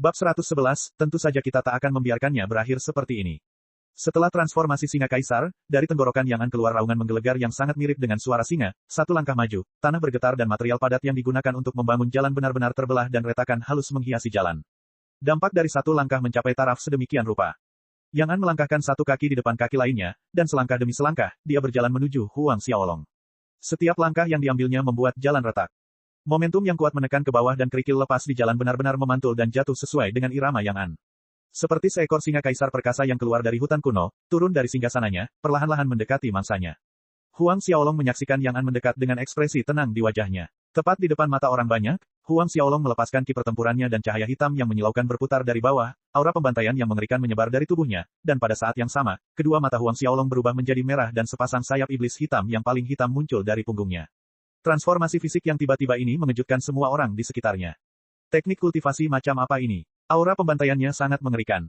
Bab 111, tentu saja kita tak akan membiarkannya berakhir seperti ini. Setelah transformasi singa kaisar, dari tenggorokan Yang An keluar raungan menggelegar yang sangat mirip dengan suara singa. Satu langkah maju, tanah bergetar dan material padat yang digunakan untuk membangun jalan benar-benar terbelah dan retakan halus menghiasi jalan. Dampak dari satu langkah mencapai taraf sedemikian rupa. Yang An melangkahkan satu kaki di depan kaki lainnya, dan selangkah demi selangkah, dia berjalan menuju Huang Xiaolong. Setiap langkah yang diambilnya membuat jalan retak. Momentum yang kuat menekan ke bawah dan kerikil lepas di jalan benar-benar memantul dan jatuh sesuai dengan irama Yang An. Seperti seekor singa kaisar perkasa yang keluar dari hutan kuno, turun dari singgasananya, perlahan-lahan mendekati mangsanya. Huang Xiaolong menyaksikan Yang An mendekat dengan ekspresi tenang di wajahnya. Tepat di depan mata orang banyak, Huang Xiaolong melepaskan ki pertempurannya dan cahaya hitam yang menyilaukan berputar dari bawah, aura pembantaian yang mengerikan menyebar dari tubuhnya, dan pada saat yang sama, kedua mata Huang Xiaolong berubah menjadi merah dan sepasang sayap iblis hitam yang paling hitam muncul dari punggungnya. Transformasi fisik yang tiba-tiba ini mengejutkan semua orang di sekitarnya. Teknik kultivasi macam apa ini? Aura pembantaiannya sangat mengerikan.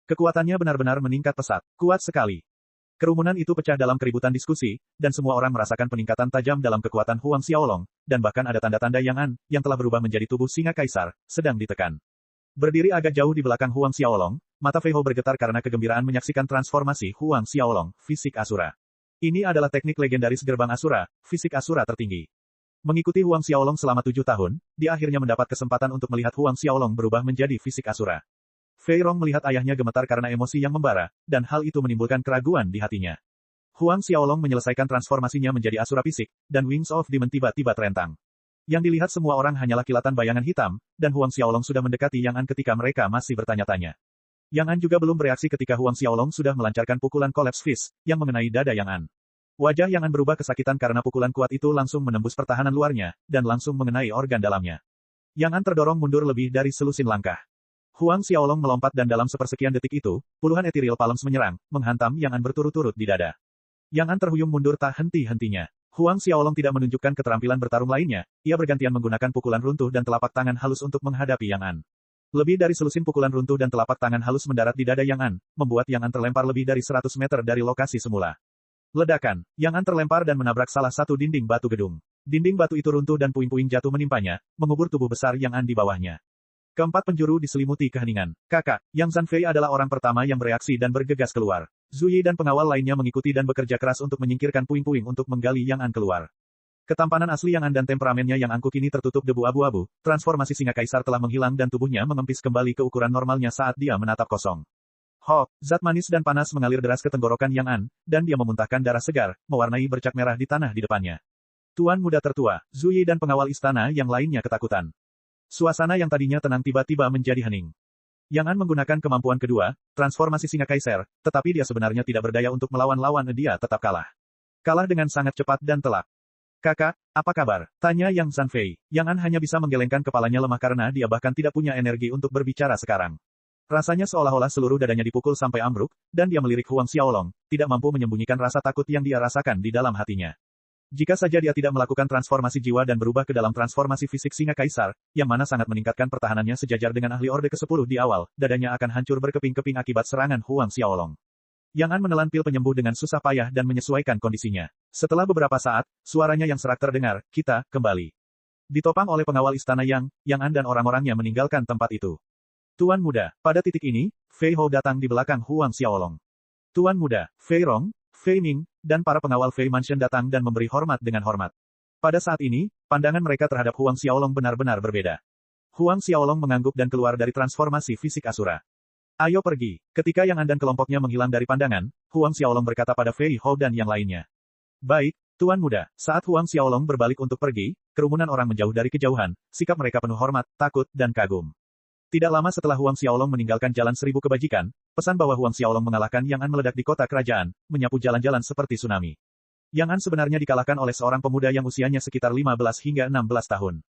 Kekuatannya benar-benar meningkat pesat. Kuat sekali. Kerumunan itu pecah dalam keributan diskusi, dan semua orang merasakan peningkatan tajam dalam kekuatan Huang Xiaolong, dan bahkan ada tanda-tanda Yang An, yang telah berubah menjadi tubuh singa kaisar, sedang ditekan. Berdiri agak jauh di belakang Huang Xiaolong, mata Fei Hou bergetar karena kegembiraan menyaksikan transformasi Huang Xiaolong, fisik Asura. Ini adalah teknik legendaris gerbang Asura, fisik Asura tertinggi. Mengikuti Huang Xiaolong selama 7 tahun, dia akhirnya mendapat kesempatan untuk melihat Huang Xiaolong berubah menjadi fisik Asura. Fei Rong melihat ayahnya gemetar karena emosi yang membara, dan hal itu menimbulkan keraguan di hatinya. Huang Xiaolong menyelesaikan transformasinya menjadi Asura fisik, dan Wings of Demon tiba-tiba terentang. Yang dilihat semua orang hanyalah kilatan bayangan hitam, dan Huang Xiaolong sudah mendekati Yang An ketika mereka masih bertanya-tanya. Yang An juga belum bereaksi ketika Huang Xiaolong sudah melancarkan pukulan Collapse Fist, yang mengenai dada Yang An. Wajah Yang An berubah kesakitan karena pukulan kuat itu langsung menembus pertahanan luarnya, dan langsung mengenai organ dalamnya. Yang An terdorong mundur lebih dari selusin langkah. Huang Xiaolong melompat dan dalam sepersekian detik itu, puluhan ethereal palms menyerang, menghantam Yang An berturut-turut di dada. Yang An terhuyung mundur tak henti-hentinya. Huang Xiaolong tidak menunjukkan keterampilan bertarung lainnya, ia bergantian menggunakan pukulan runtuh dan telapak tangan halus untuk menghadapi Yang An. Lebih dari selusin pukulan runtuh dan telapak tangan halus mendarat di dada Yang An, membuat Yang An terlempar lebih dari 100 meter dari lokasi semula. Ledakan, Yang An terlempar dan menabrak salah satu dinding batu gedung. Dinding batu itu runtuh dan puing-puing jatuh menimpanya, mengubur tubuh besar Yang An di bawahnya. Keempat penjuru diselimuti keheningan. Kakak, Yang Zanfei adalah orang pertama yang bereaksi dan bergegas keluar. Zuyi dan pengawal lainnya mengikuti dan bekerja keras untuk menyingkirkan puing-puing untuk menggali Yang An keluar. Ketampanan asli Yang An dan temperamennya yang angkuh kini tertutup debu abu-abu, transformasi singa kaisar telah menghilang dan tubuhnya mengempis kembali ke ukuran normalnya saat dia menatap kosong. Ho, zat manis dan panas mengalir deras ke tenggorokan Yang An, dan dia memuntahkan darah segar, mewarnai bercak merah di tanah di depannya. Tuan muda tertua, Zuyi dan pengawal istana yang lainnya ketakutan. Suasana yang tadinya tenang tiba-tiba menjadi hening. Yang An menggunakan kemampuan kedua, transformasi singa kaisar, tetapi dia sebenarnya tidak berdaya untuk melawan lawan dia tetap kalah. Kalah dengan sangat cepat dan telak. Kakak, apa kabar? Tanya Yang Zanfei. Yang An hanya bisa menggelengkan kepalanya lemah karena dia bahkan tidak punya energi untuk berbicara sekarang. Rasanya seolah-olah seluruh dadanya dipukul sampai ambruk, dan dia melirik Huang Xiaolong, tidak mampu menyembunyikan rasa takut yang dia rasakan di dalam hatinya. Jika saja dia tidak melakukan transformasi jiwa dan berubah ke dalam transformasi fisik singa kaisar, yang mana sangat meningkatkan pertahanannya sejajar dengan ahli Orde ke-10 di awal, dadanya akan hancur berkeping-keping akibat serangan Huang Xiaolong. Yang An menelan pil penyembuh dengan susah payah dan menyesuaikan kondisinya. Setelah beberapa saat, suaranya yang serak terdengar, kita, kembali. Ditopang oleh pengawal istana Yang An dan orang-orangnya meninggalkan tempat itu. Tuan muda, pada titik ini, Fei Hou datang di belakang Huang Xiaolong. Tuan muda, Fei Rong, Fei Ming, dan para pengawal Fei Mansion datang dan memberi hormat dengan hormat. Pada saat ini, pandangan mereka terhadap Huang Xiaolong benar-benar berbeda. Huang Xiaolong mengangguk dan keluar dari transformasi fisik Asura. Ayo pergi. Ketika Yang An dan kelompoknya menghilang dari pandangan, Huang Xiaolong berkata pada Fei Hou dan yang lainnya. Baik, Tuan muda, saat Huang Xiaolong berbalik untuk pergi, kerumunan orang menjauh dari kejauhan, sikap mereka penuh hormat, takut, dan kagum. Tidak lama setelah Huang Xiaolong meninggalkan Jalan Seribu Kebajikan, pesan bahwa Huang Xiaolong mengalahkan Yang An meledak di kota kerajaan, menyapu jalan-jalan seperti tsunami. Yang An sebenarnya dikalahkan oleh seorang pemuda yang usianya sekitar 15 hingga 16 tahun.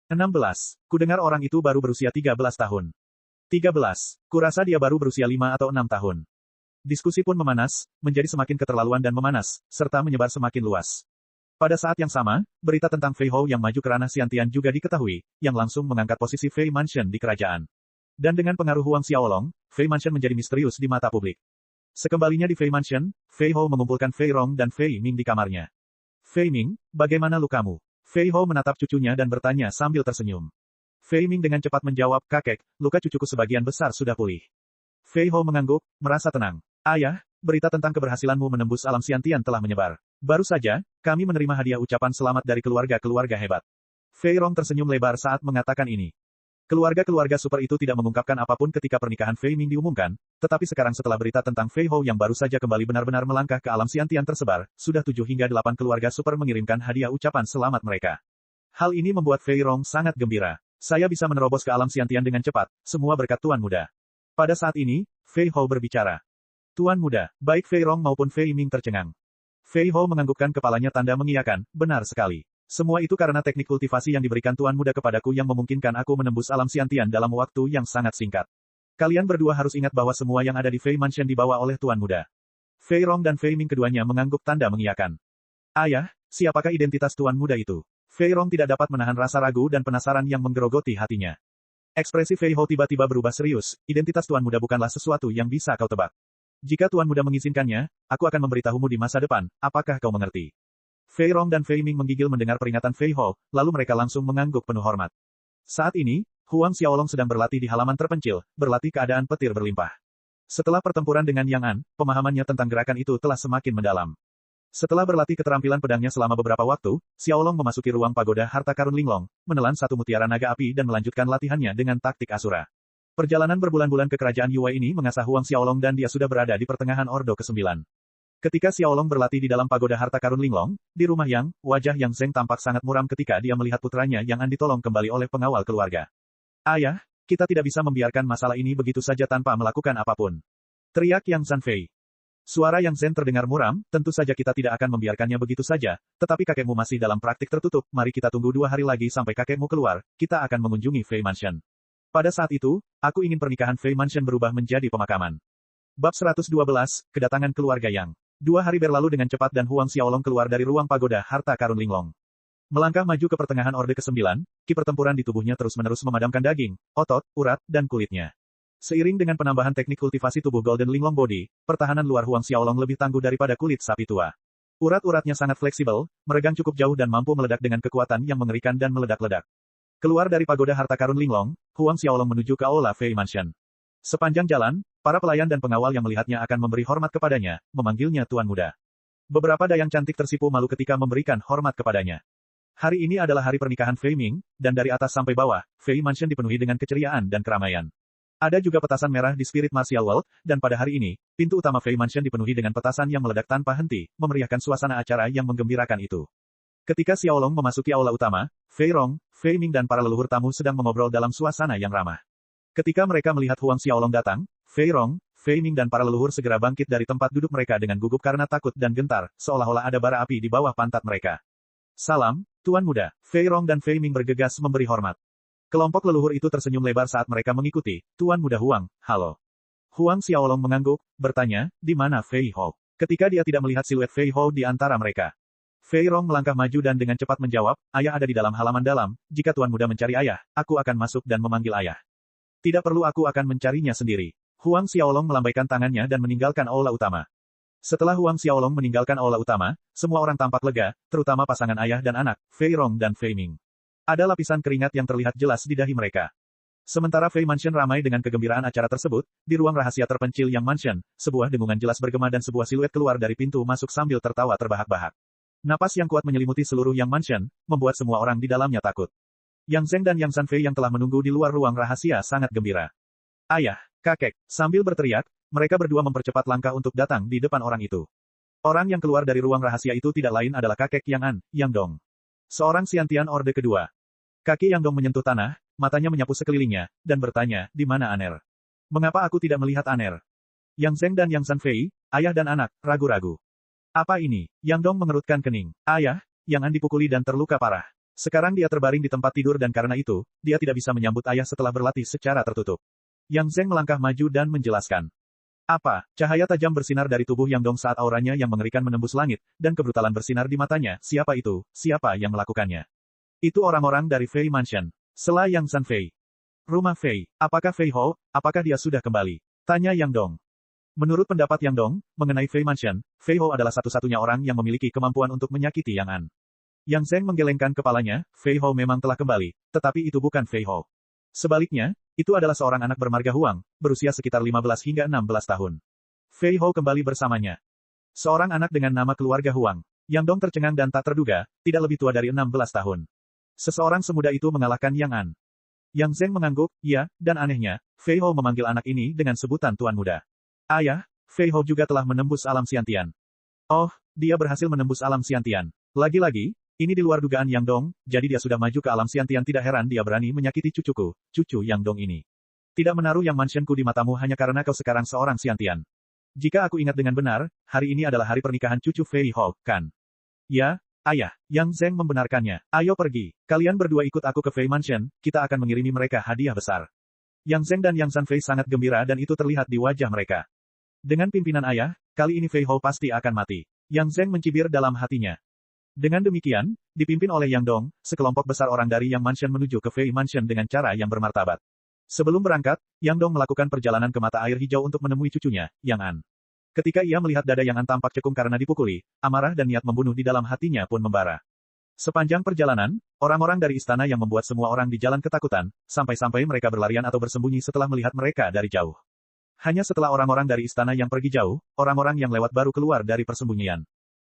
16. Kudengar orang itu baru berusia 13 tahun. 13. Kurasa dia baru berusia 5 atau 6 tahun. Diskusi pun memanas, menjadi semakin keterlaluan dan memanas, serta menyebar semakin luas. Pada saat yang sama, berita tentang Fei Hou yang maju ke ranah Xiantian juga diketahui, yang langsung mengangkat posisi Fei Mansion di kerajaan. Dan dengan pengaruh Huang Xiaolong, Fei Mansion menjadi misterius di mata publik. Sekembalinya di Fei Mansion, Fei Hou mengumpulkan Fei Rong dan Fei Ming di kamarnya. Fei Ming, bagaimana lukamu? Fei Hou menatap cucunya dan bertanya sambil tersenyum. Fei Ming dengan cepat menjawab, kakek, luka cucuku sebagian besar sudah pulih. Fei Hou mengangguk, merasa tenang. Ayah, berita tentang keberhasilanmu menembus alam Xiantian telah menyebar. Baru saja, kami menerima hadiah ucapan selamat dari keluarga-keluarga hebat. Fei Rong tersenyum lebar saat mengatakan ini. Keluarga-keluarga super itu tidak mengungkapkan apapun ketika pernikahan Fei Ming diumumkan, tetapi sekarang setelah berita tentang Fei Hou yang baru saja kembali benar-benar melangkah ke alam Xiantian tersebar, sudah 7 hingga 8 keluarga super mengirimkan hadiah ucapan selamat mereka. Hal ini membuat Fei Rong sangat gembira. Saya bisa menerobos ke alam Xiantian dengan cepat, semua berkat Tuan Muda. Pada saat ini, Fei Hou berbicara. Tuan Muda, baik Fei Rong maupun Fei Ming tercengang. Fei Hou menganggukkan kepalanya tanda mengiyakan, benar sekali. Semua itu karena teknik kultivasi yang diberikan Tuan Muda kepadaku yang memungkinkan aku menembus alam Xiantian dalam waktu yang sangat singkat. Kalian berdua harus ingat bahwa semua yang ada di Fei Mansion dibawa oleh Tuan Muda. Fei Rong dan Fei Ming keduanya mengangguk tanda mengiyakan. Ayah, siapakah identitas Tuan Muda itu? Fei Rong tidak dapat menahan rasa ragu dan penasaran yang menggerogoti hatinya. Ekspresi Fei Hou tiba-tiba berubah serius, identitas Tuan Muda bukanlah sesuatu yang bisa kau tebak. Jika Tuan Muda mengizinkannya, aku akan memberitahumu di masa depan, apakah kau mengerti? Fei Rong dan Fei Ming menggigil mendengar peringatan Fei Hou, lalu mereka langsung mengangguk penuh hormat. Saat ini, Huang Xiaolong sedang berlatih di halaman terpencil, berlatih keadaan petir berlimpah. Setelah pertempuran dengan Yang An, pemahamannya tentang gerakan itu telah semakin mendalam. Setelah berlatih keterampilan pedangnya selama beberapa waktu, Xiaolong memasuki ruang pagoda harta karun Linglong, menelan satu mutiara naga api dan melanjutkan latihannya dengan taktik Asura. Perjalanan berbulan-bulan ke kerajaan Yuwei ini mengasah Huang Xiaolong dan dia sudah berada di pertengahan Ordo ke-9. Ketika Xiaolong berlatih di dalam pagoda harta karun Linglong, di rumah Yang, wajah Yang Zeng tampak sangat muram ketika dia melihat putranya Yang An ditolong kembali oleh pengawal keluarga. Ayah, kita tidak bisa membiarkan masalah ini begitu saja tanpa melakukan apapun. Teriak Yang Sanfei. Suara Yang Zen terdengar muram, tentu saja kita tidak akan membiarkannya begitu saja, tetapi kakekmu masih dalam praktik tertutup, mari kita tunggu 2 hari lagi sampai kakekmu keluar, kita akan mengunjungi Fei Mansion. Pada saat itu, aku ingin pernikahan Fei Mansion berubah menjadi pemakaman. Bab 112, Kedatangan Keluarga Yang. 2 hari berlalu dengan cepat dan Huang Xiaolong keluar dari ruang pagoda harta karun Linglong. Melangkah maju ke pertengahan Orde ke-9, ki pertempuran di tubuhnya terus-menerus memadamkan daging, otot, urat, dan kulitnya. Seiring dengan penambahan teknik kultivasi tubuh Golden Linglong Body, pertahanan luar Huang Xiaolong lebih tangguh daripada kulit sapi tua. Urat-uratnya sangat fleksibel, meregang cukup jauh dan mampu meledak dengan kekuatan yang mengerikan dan meledak-ledak. Keluar dari pagoda harta karun Linglong, Huang Xiaolong menuju ke Aula Fei Mansion. Sepanjang jalan, para pelayan dan pengawal yang melihatnya akan memberi hormat kepadanya, memanggilnya Tuan Muda. Beberapa dayang cantik tersipu malu ketika memberikan hormat kepadanya. Hari ini adalah hari pernikahan Fei Ming, dan dari atas sampai bawah, Fei Mansion dipenuhi dengan keceriaan dan keramaian. Ada juga petasan merah di Spirit Martial World, dan pada hari ini, pintu utama Fei Mansion dipenuhi dengan petasan yang meledak tanpa henti, memeriahkan suasana acara yang menggembirakan itu. Ketika Xiaolong memasuki aula utama, Fei Rong, Fei Ming dan para leluhur tamu sedang mengobrol dalam suasana yang ramah. Ketika mereka melihat Huang Xiaolong datang, Fei Rong, Fei Ming dan para leluhur segera bangkit dari tempat duduk mereka dengan gugup karena takut dan gentar, seolah-olah ada bara api di bawah pantat mereka. Salam, Tuan Muda. Fei Rong dan Fei Ming bergegas memberi hormat. Kelompok leluhur itu tersenyum lebar saat mereka mengikuti, Tuan Muda Huang, halo. Huang Xiaolong mengangguk, bertanya, di mana Fei Hou? Ketika dia tidak melihat siluet Fei Hou di antara mereka. Fei Rong melangkah maju dan dengan cepat menjawab, ayah ada di dalam halaman dalam, jika Tuan Muda mencari ayah, aku akan masuk dan memanggil ayah. Tidak perlu aku akan mencarinya sendiri. Huang Xiaolong melambaikan tangannya dan meninggalkan aula utama. Setelah Huang Xiaolong meninggalkan aula utama, semua orang tampak lega, terutama pasangan ayah dan anak, Fei Rong dan Fei Ming. Ada lapisan keringat yang terlihat jelas di dahi mereka. Sementara Fei Mansion ramai dengan kegembiraan acara tersebut, di ruang rahasia terpencil Yang Mansion, sebuah dengungan jelas bergema dan sebuah siluet keluar dari pintu masuk sambil tertawa terbahak-bahak. Napas yang kuat menyelimuti seluruh Yang Mansion, membuat semua orang di dalamnya takut. Yang Zeng dan Yang Sanfei yang telah menunggu di luar ruang rahasia sangat gembira. Ayah, kakek, sambil berteriak, mereka berdua mempercepat langkah untuk datang di depan orang itu. Orang yang keluar dari ruang rahasia itu tidak lain adalah kakek Yang An, Yang Dong. Seorang Xiantian Orde kedua. Kaki Yang Dong menyentuh tanah, matanya menyapu sekelilingnya, dan bertanya, di mana Aner? Mengapa aku tidak melihat Aner? Yang Zeng dan Yang Sanfei, ayah dan anak, ragu-ragu. Apa ini? Yang Dong mengerutkan kening. Ayah, Yang An dipukuli dan terluka parah. Sekarang dia terbaring di tempat tidur dan karena itu, dia tidak bisa menyambut ayah setelah berlatih secara tertutup. Yang Zeng melangkah maju dan menjelaskan. Apa? Cahaya tajam bersinar dari tubuh Yang Dong saat auranya yang mengerikan menembus langit, dan kebrutalan bersinar di matanya. Siapa itu? Siapa yang melakukannya? Itu orang-orang dari Fei Mansion. Sela Yang Sanfei. Rumah Fei. Apakah Fei Hou? Apakah dia sudah kembali? Tanya Yang Dong. Menurut pendapat Yang Dong, mengenai Fei Mansion, Fei Hou adalah satu-satunya orang yang memiliki kemampuan untuk menyakiti Yang An. Yang Zeng menggelengkan kepalanya, Fei Hou memang telah kembali, tetapi itu bukan Fei Hou. Sebaliknya, itu adalah seorang anak bermarga Huang, berusia sekitar 15 hingga 16 tahun. Fei Hou kembali bersamanya. Seorang anak dengan nama keluarga Huang. Yang Dong tercengang dan tak terduga, tidak lebih tua dari 16 tahun. Seseorang semuda itu mengalahkan Yang An. Yang Zeng mengangguk, ya, dan anehnya, Fei Hou memanggil anak ini dengan sebutan Tuan Muda. Ayah, Fei Hou juga telah menembus alam Xiantian. Oh, dia berhasil menembus alam Xiantian. Lagi-lagi, ini di luar dugaan Yang Dong, jadi dia sudah maju ke alam Xiantian. Tidak heran dia berani menyakiti cucuku, cucu Yang Dong ini. Tidak menaruh Yang Mansionku di matamu hanya karena kau sekarang seorang Xiantian. Jika aku ingat dengan benar, hari ini adalah hari pernikahan cucu Fei Hou, kan? Ya, ayah, Yang Zeng membenarkannya. Ayo pergi, kalian berdua ikut aku ke Fei Mansion, kita akan mengirimi mereka hadiah besar. Yang Zeng dan Yang Zanfei sangat gembira dan itu terlihat di wajah mereka. Dengan pimpinan ayah, kali ini Fei Hou pasti akan mati. Yang Zeng mencibir dalam hatinya. Dengan demikian, dipimpin oleh Yang Dong, sekelompok besar orang dari Yang Mansion menuju ke Fei Mansion dengan cara yang bermartabat. Sebelum berangkat, Yang Dong melakukan perjalanan ke mata air hijau untuk menemui cucunya, Yang An. Ketika ia melihat dada Yang An tampak cekung karena dipukuli, amarah dan niat membunuh di dalam hatinya pun membara. Sepanjang perjalanan, orang-orang dari istana yang membuat semua orang di jalan ketakutan, sampai-sampai mereka berlarian atau bersembunyi setelah melihat mereka dari jauh. Hanya setelah orang-orang dari istana yang pergi jauh, orang-orang yang lewat baru keluar dari persembunyian.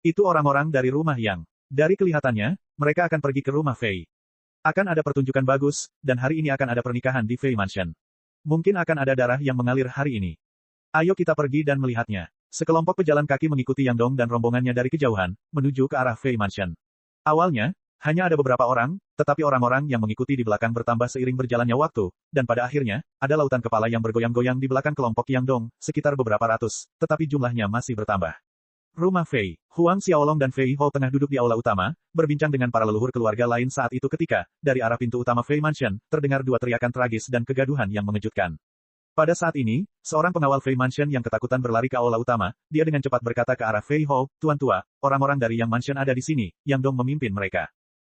Itu orang-orang dari rumah Yang. Dari kelihatannya, mereka akan pergi ke rumah Fei. Akan ada pertunjukan bagus, dan hari ini akan ada pernikahan di Fei Mansion. Mungkin akan ada darah yang mengalir hari ini. Ayo kita pergi dan melihatnya. Sekelompok pejalan kaki mengikuti Yang Dong dan rombongannya dari kejauhan, menuju ke arah Fei Mansion. Awalnya, hanya ada beberapa orang, tetapi orang-orang yang mengikuti di belakang bertambah seiring berjalannya waktu, dan pada akhirnya, ada lautan kepala yang bergoyang-goyang di belakang kelompok Yang Dong, sekitar beberapa ratus, tetapi jumlahnya masih bertambah. Rumah Fei, Huang Xiaolong dan Fei Hou tengah duduk di aula utama, berbincang dengan para leluhur keluarga lain saat itu ketika, dari arah pintu utama Fei Mansion, terdengar dua teriakan tragis dan kegaduhan yang mengejutkan. Pada saat ini, seorang pengawal Fei Mansion yang ketakutan berlari ke aula utama, dia dengan cepat berkata ke arah Fei Hou, Tuan tua, orang-orang dari Yang Mansion ada di sini, Yang Dong memimpin mereka.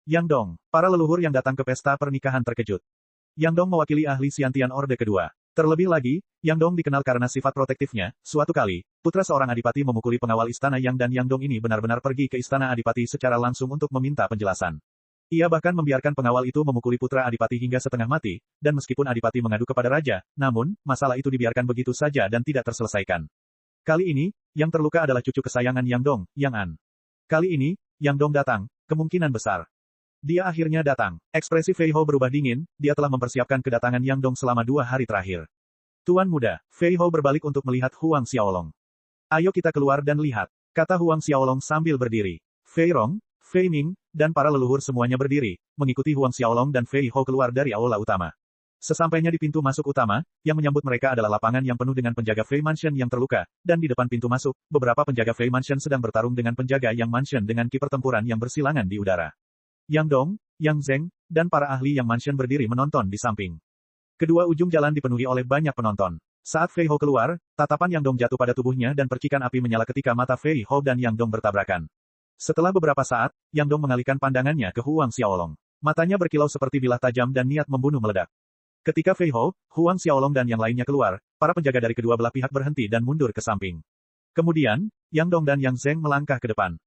Yang Dong, para leluhur yang datang ke pesta pernikahan terkejut. Yang Dong mewakili ahli Xiantian Orde kedua. Terlebih lagi, Yang Dong dikenal karena sifat protektifnya. Suatu kali, putra seorang adipati memukuli pengawal istana Yang dan Yang Dong ini benar-benar pergi ke istana adipati secara langsung untuk meminta penjelasan. Ia bahkan membiarkan pengawal itu memukuli putra adipati hingga setengah mati, dan meskipun adipati mengadu kepada raja, namun, masalah itu dibiarkan begitu saja dan tidak terselesaikan. Kali ini, yang terluka adalah cucu kesayangan Yang Dong, Yang An. Kali ini, Yang Dong datang, kemungkinan besar. Dia akhirnya datang. Ekspresi Fei Hou berubah dingin, dia telah mempersiapkan kedatangan Yang Dong selama 2 hari terakhir. Tuan muda, Fei Hou berbalik untuk melihat Huang Xiaolong. Ayo kita keluar dan lihat, kata Huang Xiaolong sambil berdiri. Fei Rong, Fei Ming, dan para leluhur semuanya berdiri, mengikuti Huang Xiaolong dan Fei Hou keluar dari aula utama. Sesampainya di pintu masuk utama, yang menyambut mereka adalah lapangan yang penuh dengan penjaga Fei Mansion yang terluka, dan di depan pintu masuk, beberapa penjaga Fei Mansion sedang bertarung dengan penjaga Yang Mansion dengan ki pertempuran yang bersilangan di udara. Yang Dong, Yang Zeng, dan para ahli Yang Mansion berdiri menonton di samping. Kedua ujung jalan dipenuhi oleh banyak penonton. Saat Fei Hou keluar, tatapan Yang Dong jatuh pada tubuhnya dan percikan api menyala ketika mata Fei Hou dan Yang Dong bertabrakan. Setelah beberapa saat, Yang Dong mengalihkan pandangannya ke Huang Xiaolong. Matanya berkilau seperti bilah tajam dan niat membunuh meledak. Ketika Fei Hou, Huang Xiaolong dan yang lainnya keluar, para penjaga dari kedua belah pihak berhenti dan mundur ke samping. Kemudian, Yang Dong dan Yang Zeng melangkah ke depan.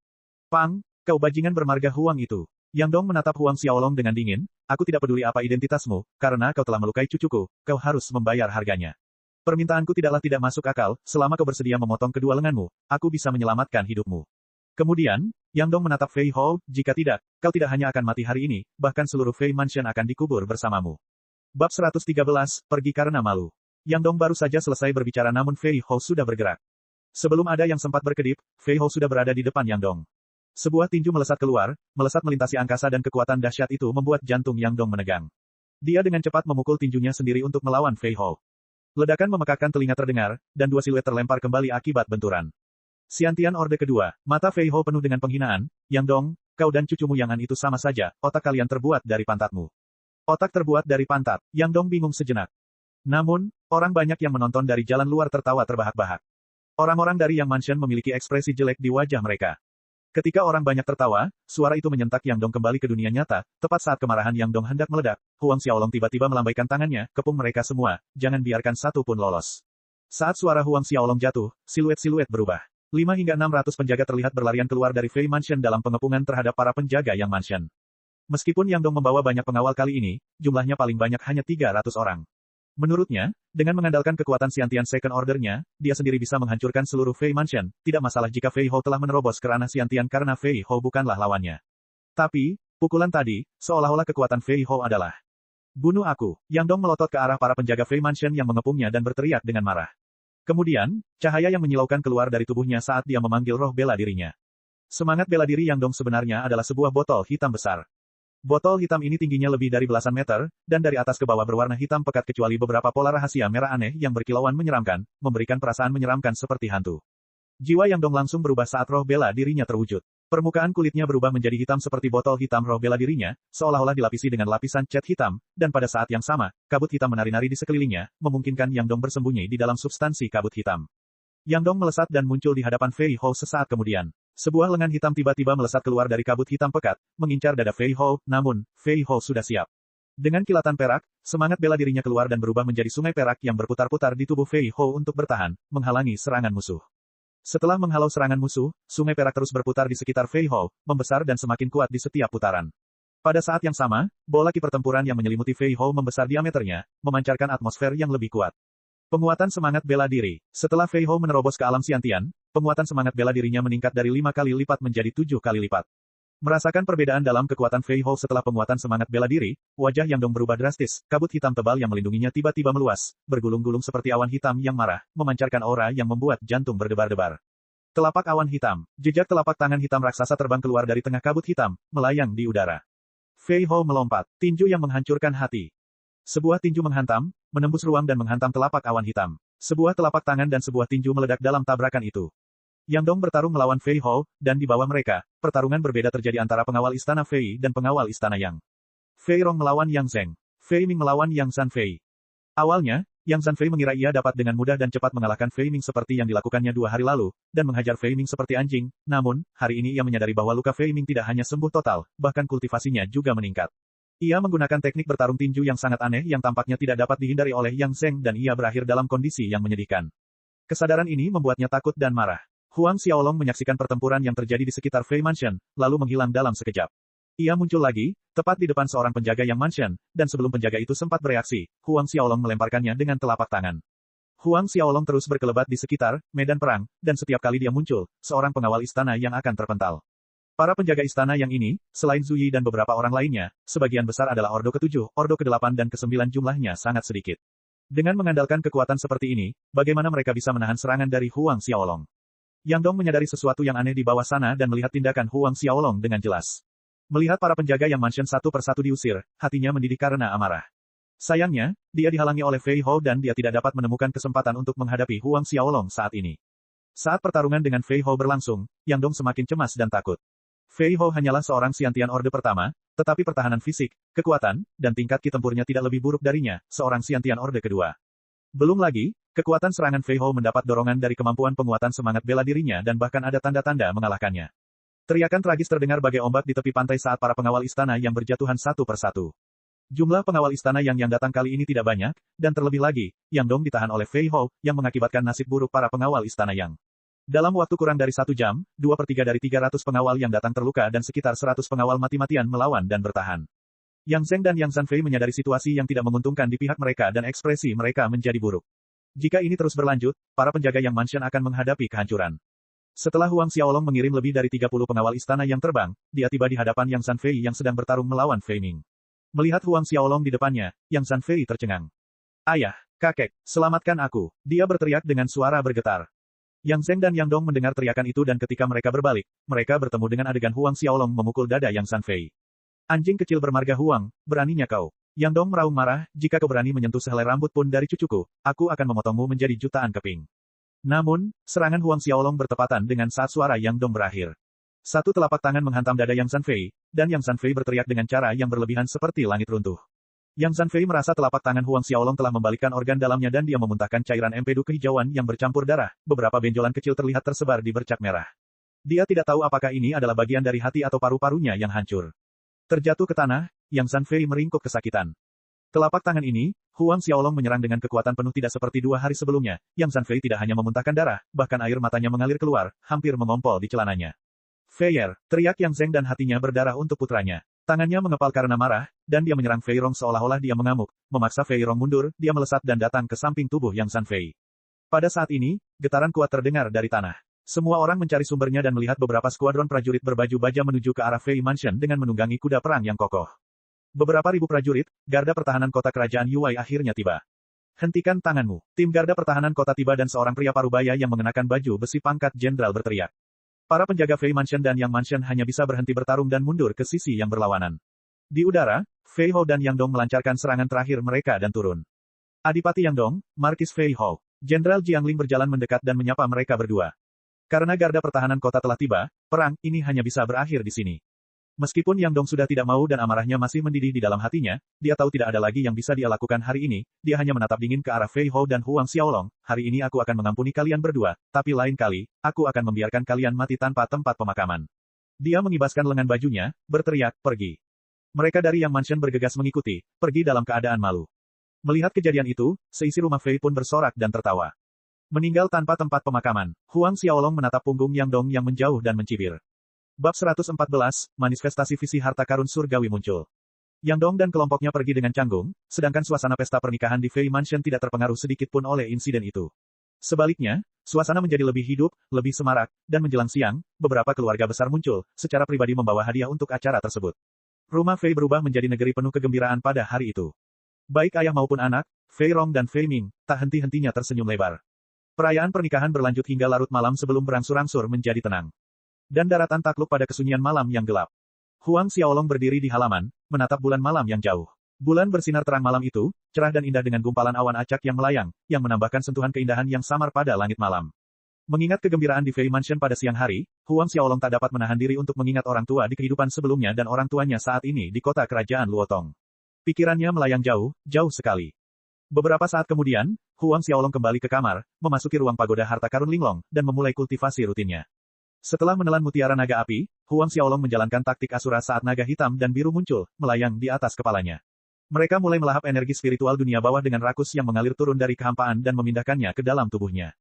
Pang, kau bajingan bermarga Huang itu. Yang Dong menatap Huang Xiaolong dengan dingin, aku tidak peduli apa identitasmu, karena kau telah melukai cucuku, kau harus membayar harganya. Permintaanku tidaklah tidak masuk akal, selama kau bersedia memotong kedua lenganmu, aku bisa menyelamatkan hidupmu. Kemudian, Yang Dong menatap Fei Hou, jika tidak, kau tidak hanya akan mati hari ini, bahkan seluruh Fei Mansion akan dikubur bersamamu. Bab 113, pergi karena malu. Yang Dong baru saja selesai berbicara namun Fei Hou sudah bergerak. Sebelum ada yang sempat berkedip, Fei Hou sudah berada di depan Yang Dong. Sebuah tinju melesat keluar, melesat melintasi angkasa dan kekuatan dahsyat itu membuat jantung Yang Dong menegang. Dia dengan cepat memukul tinjunya sendiri untuk melawan Fei Hou. Ledakan memekakkan telinga terdengar, dan dua siluet terlempar kembali akibat benturan. Xiantian Orde kedua, mata Fei Hou penuh dengan penghinaan, Yang Dong, kau dan cucumu Yang An itu sama saja, otak kalian terbuat dari pantatmu. Otak terbuat dari pantat, Yang Dong bingung sejenak. Namun, orang banyak yang menonton dari jalan luar tertawa terbahak-bahak. Orang-orang dari Yang Mansion memiliki ekspresi jelek di wajah mereka. Ketika orang banyak tertawa, suara itu menyentak Yang Dong kembali ke dunia nyata, tepat saat kemarahan Yang Dong hendak meledak, Huang Xiaolong tiba-tiba melambaikan tangannya, kepung mereka semua, jangan biarkan satu pun lolos. Saat suara Huang Xiaolong jatuh, siluet-siluet berubah. 5 hingga 600 penjaga terlihat berlarian keluar dari Fei Mansion dalam pengepungan terhadap para penjaga Yang Mansion. Meskipun Yang Dong membawa banyak pengawal kali ini, jumlahnya paling banyak hanya 300 orang. Menurutnya, dengan mengandalkan kekuatan Xiantian Second Order-nya, dia sendiri bisa menghancurkan seluruh Fei Mansion. Tidak masalah jika Fei Hou telah menerobos ke ranah Xiantian karena Fei Hou bukanlah lawannya. Tapi, pukulan tadi, seolah-olah kekuatan Fei Hou adalah bunuh aku. Yang Dong melotot ke arah para penjaga Fei Mansion yang mengepungnya dan berteriak dengan marah. Kemudian, cahaya yang menyilaukan keluar dari tubuhnya saat dia memanggil roh bela dirinya. Semangat bela diri Yang Dong sebenarnya adalah sebuah botol hitam besar. Botol hitam ini tingginya lebih dari belasan meter, dan dari atas ke bawah berwarna hitam pekat kecuali beberapa pola rahasia merah aneh yang berkilauan menyeramkan, memberikan perasaan menyeramkan seperti hantu. Jiwa Yang Dong langsung berubah saat roh bela dirinya terwujud. Permukaan kulitnya berubah menjadi hitam seperti botol hitam roh bela dirinya, seolah-olah dilapisi dengan lapisan cat hitam, dan pada saat yang sama, kabut hitam menari-nari di sekelilingnya, memungkinkan Yang Dong bersembunyi di dalam substansi kabut hitam. Yang Dong melesat dan muncul di hadapan Fei Hou sesaat kemudian. Sebuah lengan hitam tiba-tiba melesat keluar dari kabut hitam pekat, mengincar dada Fei Hou, namun, Fei Hou sudah siap. Dengan kilatan perak, semangat bela dirinya keluar dan berubah menjadi sungai perak yang berputar-putar di tubuh Fei Hou untuk bertahan, menghalangi serangan musuh. Setelah menghalau serangan musuh, sungai perak terus berputar di sekitar Fei Hou, membesar dan semakin kuat di setiap putaran. Pada saat yang sama, bola ki pertempuran yang menyelimuti Fei Hou membesar diameternya, memancarkan atmosfer yang lebih kuat. Penguatan semangat bela diri. Setelah Fei Hou menerobos ke alam Xiantian, penguatan semangat bela dirinya meningkat dari 5 kali lipat menjadi 7 kali lipat. Merasakan perbedaan dalam kekuatan Fei Hou setelah penguatan semangat bela diri, wajah Yang Dong berubah drastis, kabut hitam tebal yang melindunginya tiba-tiba meluas, bergulung-gulung seperti awan hitam yang marah, memancarkan aura yang membuat jantung berdebar-debar. Telapak awan hitam, jejak telapak tangan hitam raksasa terbang keluar dari tengah kabut hitam, melayang di udara. Fei Hou melompat, tinju yang menghancurkan hati. Sebuah tinju menghantam, menembus ruang dan menghantam telapak awan hitam. Sebuah telapak tangan dan sebuah tinju meledak dalam tabrakan itu. Yang Dong bertarung melawan Fei Hou, dan di bawah mereka, pertarungan berbeda terjadi antara pengawal istana Fei dan pengawal istana Yang. Fei Rong melawan Yang Zheng. Fei Ming melawan Yang San Fei. Awalnya, Yang San Fei mengira ia dapat dengan mudah dan cepat mengalahkan Fei Ming seperti yang dilakukannya 2 hari lalu, dan menghajar Fei Ming seperti anjing, namun, hari ini ia menyadari bahwa luka Fei Ming tidak hanya sembuh total, bahkan kultivasinya juga meningkat. Ia menggunakan teknik bertarung tinju yang sangat aneh yang tampaknya tidak dapat dihindari oleh Yang Zheng dan ia berakhir dalam kondisi yang menyedihkan. Kesadaran ini membuatnya takut dan marah. Huang Xiaolong menyaksikan pertempuran yang terjadi di sekitar Fei Mansion, lalu menghilang dalam sekejap. Ia muncul lagi, tepat di depan seorang penjaga Yang Mansion, dan sebelum penjaga itu sempat bereaksi, Huang Xiaolong melemparkannya dengan telapak tangan. Huang Xiaolong terus berkelebat di sekitar medan perang, dan setiap kali dia muncul, seorang pengawal istana yang akan terpental. Para penjaga istana yang ini, selain Zhu Yi dan beberapa orang lainnya, sebagian besar adalah Ordo ke-7, Ordo ke-8 dan ke-9 jumlahnya sangat sedikit. Dengan mengandalkan kekuatan seperti ini, bagaimana mereka bisa menahan serangan dari Huang Xiaolong? Yang Dong menyadari sesuatu yang aneh di bawah sana dan melihat tindakan Huang Xiaolong dengan jelas. Melihat para penjaga Yang Mansion satu persatu diusir, hatinya mendidih karena amarah. Sayangnya, dia dihalangi oleh Fei Hou dan dia tidak dapat menemukan kesempatan untuk menghadapi Huang Xiaolong saat ini. Saat pertarungan dengan Fei Hou berlangsung, Yang Dong semakin cemas dan takut. Fei Hou hanyalah seorang Xiantian Orde pertama, tetapi pertahanan fisik, kekuatan, dan tingkat ki tempurnya tidak lebih buruk darinya, seorang Xiantian Orde kedua. Belum lagi, kekuatan serangan Fei Hou mendapat dorongan dari kemampuan penguatan semangat bela dirinya dan bahkan ada tanda-tanda mengalahkannya. Teriakan tragis terdengar bagai ombak di tepi pantai saat para pengawal istana yang berjatuhan satu persatu. Jumlah pengawal istana yang datang kali ini tidak banyak, dan terlebih lagi, Yang Dong ditahan oleh Fei Hou, yang mengakibatkan nasib buruk para pengawal istana Yang. Dalam waktu kurang dari 1 jam, 2/3 dari 300 pengawal yang datang terluka dan sekitar 100 pengawal mati-matian melawan dan bertahan. Yang Zheng dan Yang San Fei menyadari situasi yang tidak menguntungkan di pihak mereka dan ekspresi mereka menjadi buruk. Jika ini terus berlanjut, para penjaga Yang Mansion akan menghadapi kehancuran. Setelah Huang Xiaolong mengirim lebih dari 30 pengawal istana yang terbang, dia tiba di hadapan Yang San Fei yang sedang bertarung melawan Fei Ming. Melihat Huang Xiaolong di depannya, Yang San Fei tercengang. Ayah, kakek, selamatkan aku, dia berteriak dengan suara bergetar. Yang Zheng dan Yang Dong mendengar teriakan itu dan ketika mereka berbalik, mereka bertemu dengan adegan Huang Xiaolong memukul dada Yang San Fei. Anjing kecil bermarga Huang, beraninya kau. Yang Dong meraung marah, jika kau berani menyentuh sehelai rambut pun dari cucuku, aku akan memotongmu menjadi jutaan keping. Namun, serangan Huang Xiaolong bertepatan dengan saat suara Yang Dong berakhir. Satu telapak tangan menghantam dada Yang San Fei, dan Yang San Fei berteriak dengan cara yang berlebihan seperti langit runtuh. Yang San Fei merasa telapak tangan Huang Xiaolong telah membalikkan organ dalamnya dan dia memuntahkan cairan empedu kehijauan yang bercampur darah, beberapa benjolan kecil terlihat tersebar di bercak merah. Dia tidak tahu apakah ini adalah bagian dari hati atau paru-parunya yang hancur. Terjatuh ke tanah, Yang San Fei meringkuk kesakitan. Telapak tangan ini, Huang Xiaolong menyerang dengan kekuatan penuh tidak seperti 2 hari sebelumnya. Yang Zhan Fei tidak hanya memuntahkan darah, bahkan air matanya mengalir keluar, hampir mengompol di celananya. Feier, teriak Yang Zheng dan hatinya berdarah untuk putranya. Tangannya mengepal karena marah, dan dia menyerang Fei Rong seolah-olah dia mengamuk, memaksa Fei Rong mundur, dia melesat dan datang ke samping tubuh Yang Zhan Fei. Pada saat ini, getaran kuat terdengar dari tanah. Semua orang mencari sumbernya dan melihat beberapa skuadron prajurit berbaju baja menuju ke arah Fei Mansion dengan menunggangi kuda perang yang kokoh. Beberapa ribu prajurit, garda pertahanan kota kerajaan Yuwei akhirnya tiba. Hentikan tanganmu. Tim garda pertahanan kota tiba dan seorang pria parubaya yang mengenakan baju besi pangkat jenderal berteriak. Para penjaga Fei Mansion dan Yang Mansion hanya bisa berhenti bertarung dan mundur ke sisi yang berlawanan. Di udara, Fei Hou dan Yang Dong melancarkan serangan terakhir mereka dan turun. Adipati Yang Dong, Markis Fei Hou, Jenderal Jiangling berjalan mendekat dan menyapa mereka berdua. Karena garda pertahanan kota telah tiba, perang ini hanya bisa berakhir di sini. Meskipun Yang Dong sudah tidak mau dan amarahnya masih mendidih di dalam hatinya, dia tahu tidak ada lagi yang bisa dia lakukan hari ini, dia hanya menatap dingin ke arah Fei Hou dan Huang Xiaolong, hari ini aku akan mengampuni kalian berdua, tapi lain kali, aku akan membiarkan kalian mati tanpa tempat pemakaman. Dia mengibaskan lengan bajunya, berteriak, pergi. Mereka dari Yang Mansion bergegas mengikuti, pergi dalam keadaan malu. Melihat kejadian itu, seisi rumah Fei pun bersorak dan tertawa. Meninggal tanpa tempat pemakaman, Huang Xiaolong menatap punggung Yang Dong yang menjauh dan mencibir. Bab 114, manifestasi visi harta karun surgawi muncul. Yang Dong dan kelompoknya pergi dengan canggung, sedangkan suasana pesta pernikahan di Fei Mansion tidak terpengaruh sedikit pun oleh insiden itu. Sebaliknya, suasana menjadi lebih hidup, lebih semarak, dan menjelang siang, beberapa keluarga besar muncul, secara pribadi membawa hadiah untuk acara tersebut. Rumah Fei berubah menjadi negeri penuh kegembiraan pada hari itu. Baik ayah maupun anak, Fei Rong dan Fei Ming, tak henti-hentinya tersenyum lebar. Perayaan pernikahan berlanjut hingga larut malam sebelum berangsur-angsur menjadi tenang. Dan daratan takluk pada kesunyian malam yang gelap. Huang Xiaolong berdiri di halaman, menatap bulan malam yang jauh. Bulan bersinar terang malam itu, cerah dan indah dengan gumpalan awan acak yang melayang, yang menambahkan sentuhan keindahan yang samar pada langit malam. Mengingat kegembiraan di Fei Mansion pada siang hari, Huang Xiaolong tak dapat menahan diri untuk mengingat orang tua di kehidupan sebelumnya dan orang tuanya saat ini di kota kerajaan Luotong. Pikirannya melayang jauh, jauh sekali. Beberapa saat kemudian, Huang Xiaolong kembali ke kamar, memasuki ruang pagoda harta karun Linglong, dan memulai kultivasi rutinnya. Setelah menelan mutiara naga api, Huang Xiaolong menjalankan taktik asura saat naga hitam dan biru muncul, melayang di atas kepalanya. Mereka mulai melahap energi spiritual dunia bawah dengan rakus yang mengalir turun dari kehampaan dan memindahkannya ke dalam tubuhnya.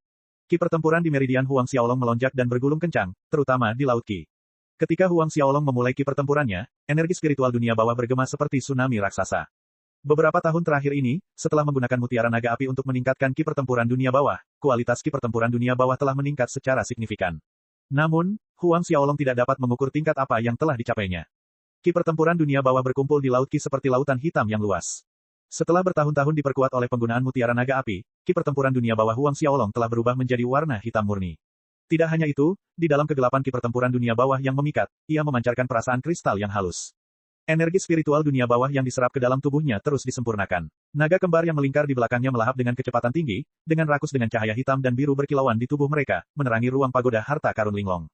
Ki pertempuran di meridian Huang Xiaolong melonjak dan bergulung kencang, terutama di Laut Qi. Ketika Huang Xiaolong memulai ki pertempurannya, energi spiritual dunia bawah bergema seperti tsunami raksasa. Beberapa tahun terakhir ini, setelah menggunakan mutiara naga api untuk meningkatkan ki pertempuran dunia bawah, kualitas ki pertempuran dunia bawah telah meningkat secara signifikan. Namun, Huang Xiaolong tidak dapat mengukur tingkat apa yang telah dicapainya. Ki pertempuran dunia bawah berkumpul di Laut Qi seperti lautan hitam yang luas. Setelah bertahun-tahun diperkuat oleh penggunaan mutiara naga api, ki pertempuran dunia bawah Huang Xiaolong telah berubah menjadi warna hitam murni. Tidak hanya itu, di dalam kegelapan ki pertempuran dunia bawah yang memikat, ia memancarkan perasaan kristal yang halus. Energi spiritual dunia bawah yang diserap ke dalam tubuhnya terus disempurnakan. Naga kembar yang melingkar di belakangnya melahap dengan kecepatan tinggi, dengan rakus dengan cahaya hitam dan biru berkilauan di tubuh mereka, menerangi ruang pagoda harta karun Linglong.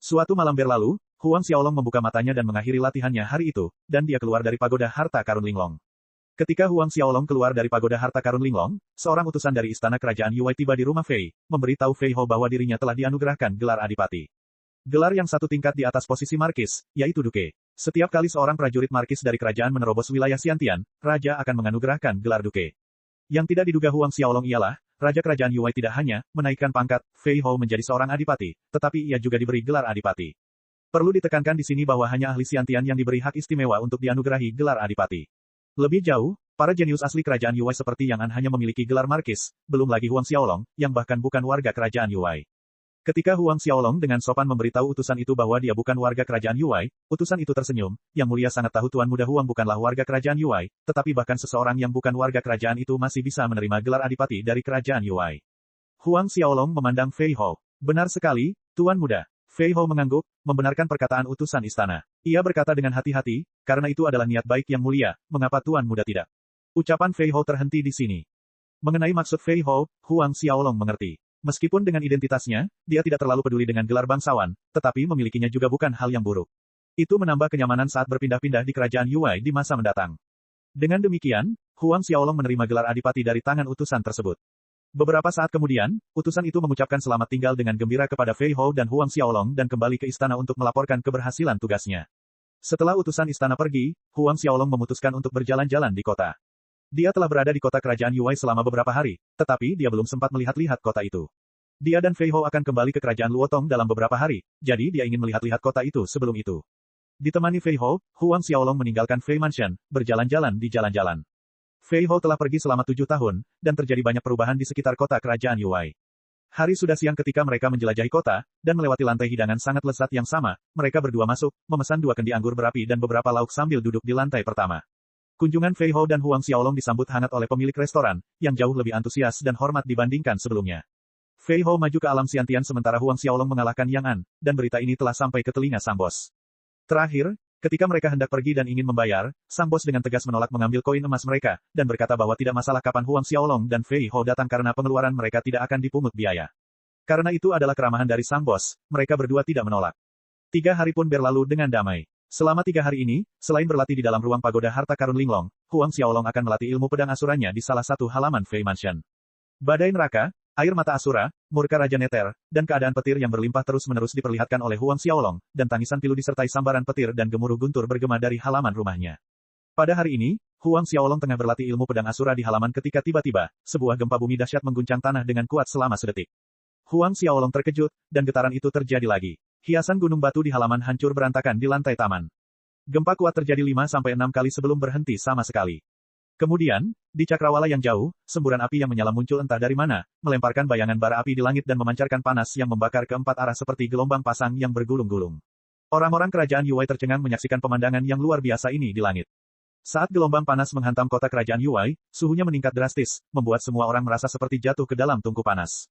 Suatu malam berlalu, Huang Xiaolong membuka matanya dan mengakhiri latihannya hari itu, dan dia keluar dari pagoda harta karun Linglong. Ketika Huang Xiaolong keluar dari pagoda harta karun Linglong, seorang utusan dari istana kerajaan Yuwei tiba di rumah Fei, memberitahu Fei Hou bahwa dirinya telah dianugerahkan gelar adipati. Gelar yang satu tingkat di atas posisi markis, yaitu duke. Setiap kali seorang prajurit markis dari kerajaan menerobos wilayah Xiantian, raja akan menganugerahkan gelar duke. Yang tidak diduga Huang Xiaolong ialah, raja kerajaan Yuwei tidak hanya menaikkan pangkat Fei Hou menjadi seorang adipati, tetapi ia juga diberi gelar adipati. Perlu ditekankan di sini bahwa hanya ahli Xiantian yang diberi hak istimewa untuk dianugerahi gelar adipati. Lebih jauh, para jenius asli kerajaan Yuwei seperti Yang An hanya memiliki gelar markis, belum lagi Huang Xiaolong, yang bahkan bukan warga kerajaan Yuwei. Ketika Huang Xiaolong dengan sopan memberitahu utusan itu bahwa dia bukan warga kerajaan Yuwei, utusan itu tersenyum, Yang Mulia sangat tahu Tuan Muda Huang bukanlah warga kerajaan Yuwei, tetapi bahkan seseorang yang bukan warga kerajaan itu masih bisa menerima gelar adipati dari kerajaan Yuwei. Huang Xiaolong memandang Fei Hou. Benar sekali, Tuan Muda. Fei Hou mengangguk, membenarkan perkataan utusan istana. Ia berkata dengan hati-hati, karena itu adalah niat baik Yang Mulia, mengapa Tuan Muda tidak? Ucapan Fei Hou terhenti di sini. Mengenai maksud Fei Hou, Huang Xiaolong mengerti. Meskipun dengan identitasnya, dia tidak terlalu peduli dengan gelar bangsawan, tetapi memilikinya juga bukan hal yang buruk. Itu menambah kenyamanan saat berpindah-pindah di kerajaan Yuwei di masa mendatang. Dengan demikian, Huang Xiaolong menerima gelar adipati dari tangan utusan tersebut. Beberapa saat kemudian, utusan itu mengucapkan selamat tinggal dengan gembira kepada Fei Hou dan Huang Xiaolong dan kembali ke istana untuk melaporkan keberhasilan tugasnya. Setelah utusan istana pergi, Huang Xiaolong memutuskan untuk berjalan-jalan di kota. Dia telah berada di kota kerajaan Yuwai selama beberapa hari, tetapi dia belum sempat melihat-lihat kota itu. Dia dan Fei Hou akan kembali ke kerajaan Luotong dalam beberapa hari, jadi dia ingin melihat-lihat kota itu sebelum itu. Ditemani Fei Hou, Huang Xiaolong meninggalkan Fei Mansion, berjalan-jalan di jalan-jalan. Fei Hou telah pergi selama 7 tahun, dan terjadi banyak perubahan di sekitar kota kerajaan Yuwai. Hari sudah siang ketika mereka menjelajahi kota, dan melewati lantai hidangan sangat lezat yang sama, mereka berdua masuk, memesan 2 kendi anggur berapi dan beberapa lauk sambil duduk di lantai pertama. Kunjungan Fei Hou dan Huang Xiaolong disambut hangat oleh pemilik restoran, yang jauh lebih antusias dan hormat dibandingkan sebelumnya. Fei Hou maju ke alam Xiantian sementara Huang Xiaolong mengalahkan Yang An, dan berita ini telah sampai ke telinga sang bos. Terakhir, ketika mereka hendak pergi dan ingin membayar, sang bos dengan tegas menolak mengambil koin emas mereka, dan berkata bahwa tidak masalah kapan Huang Xiaolong dan Fei Hou datang karena pengeluaran mereka tidak akan dipungut biaya. Karena itu adalah keramahan dari sang bos, mereka berdua tidak menolak. 3 hari pun berlalu dengan damai. Selama 3 hari ini, selain berlatih di dalam ruang pagoda harta karun Linglong, Huang Xiaolong akan melatih ilmu pedang asuranya di salah satu halaman Fei Mansion. Badai neraka, air mata asura, murka Raja Neter, dan keadaan petir yang berlimpah terus-menerus diperlihatkan oleh Huang Xiaolong, dan tangisan pilu disertai sambaran petir dan gemuruh guntur bergema dari halaman rumahnya. Pada hari ini, Huang Xiaolong tengah berlatih ilmu pedang asura di halaman ketika tiba-tiba, sebuah gempa bumi dahsyat mengguncang tanah dengan kuat selama sedetik. Huang Xiaolong terkejut, dan getaran itu terjadi lagi. Hiasan gunung batu di halaman hancur berantakan di lantai taman. Gempa kuat terjadi 5-6 kali sebelum berhenti sama sekali. Kemudian, di cakrawala yang jauh, semburan api yang menyala muncul entah dari mana, melemparkan bayangan bara api di langit dan memancarkan panas yang membakar ke 4 arah seperti gelombang pasang yang bergulung-gulung. Orang-orang kerajaan Yuwai tercengang menyaksikan pemandangan yang luar biasa ini di langit. Saat gelombang panas menghantam kota kerajaan Yuwai, suhunya meningkat drastis, membuat semua orang merasa seperti jatuh ke dalam tungku panas.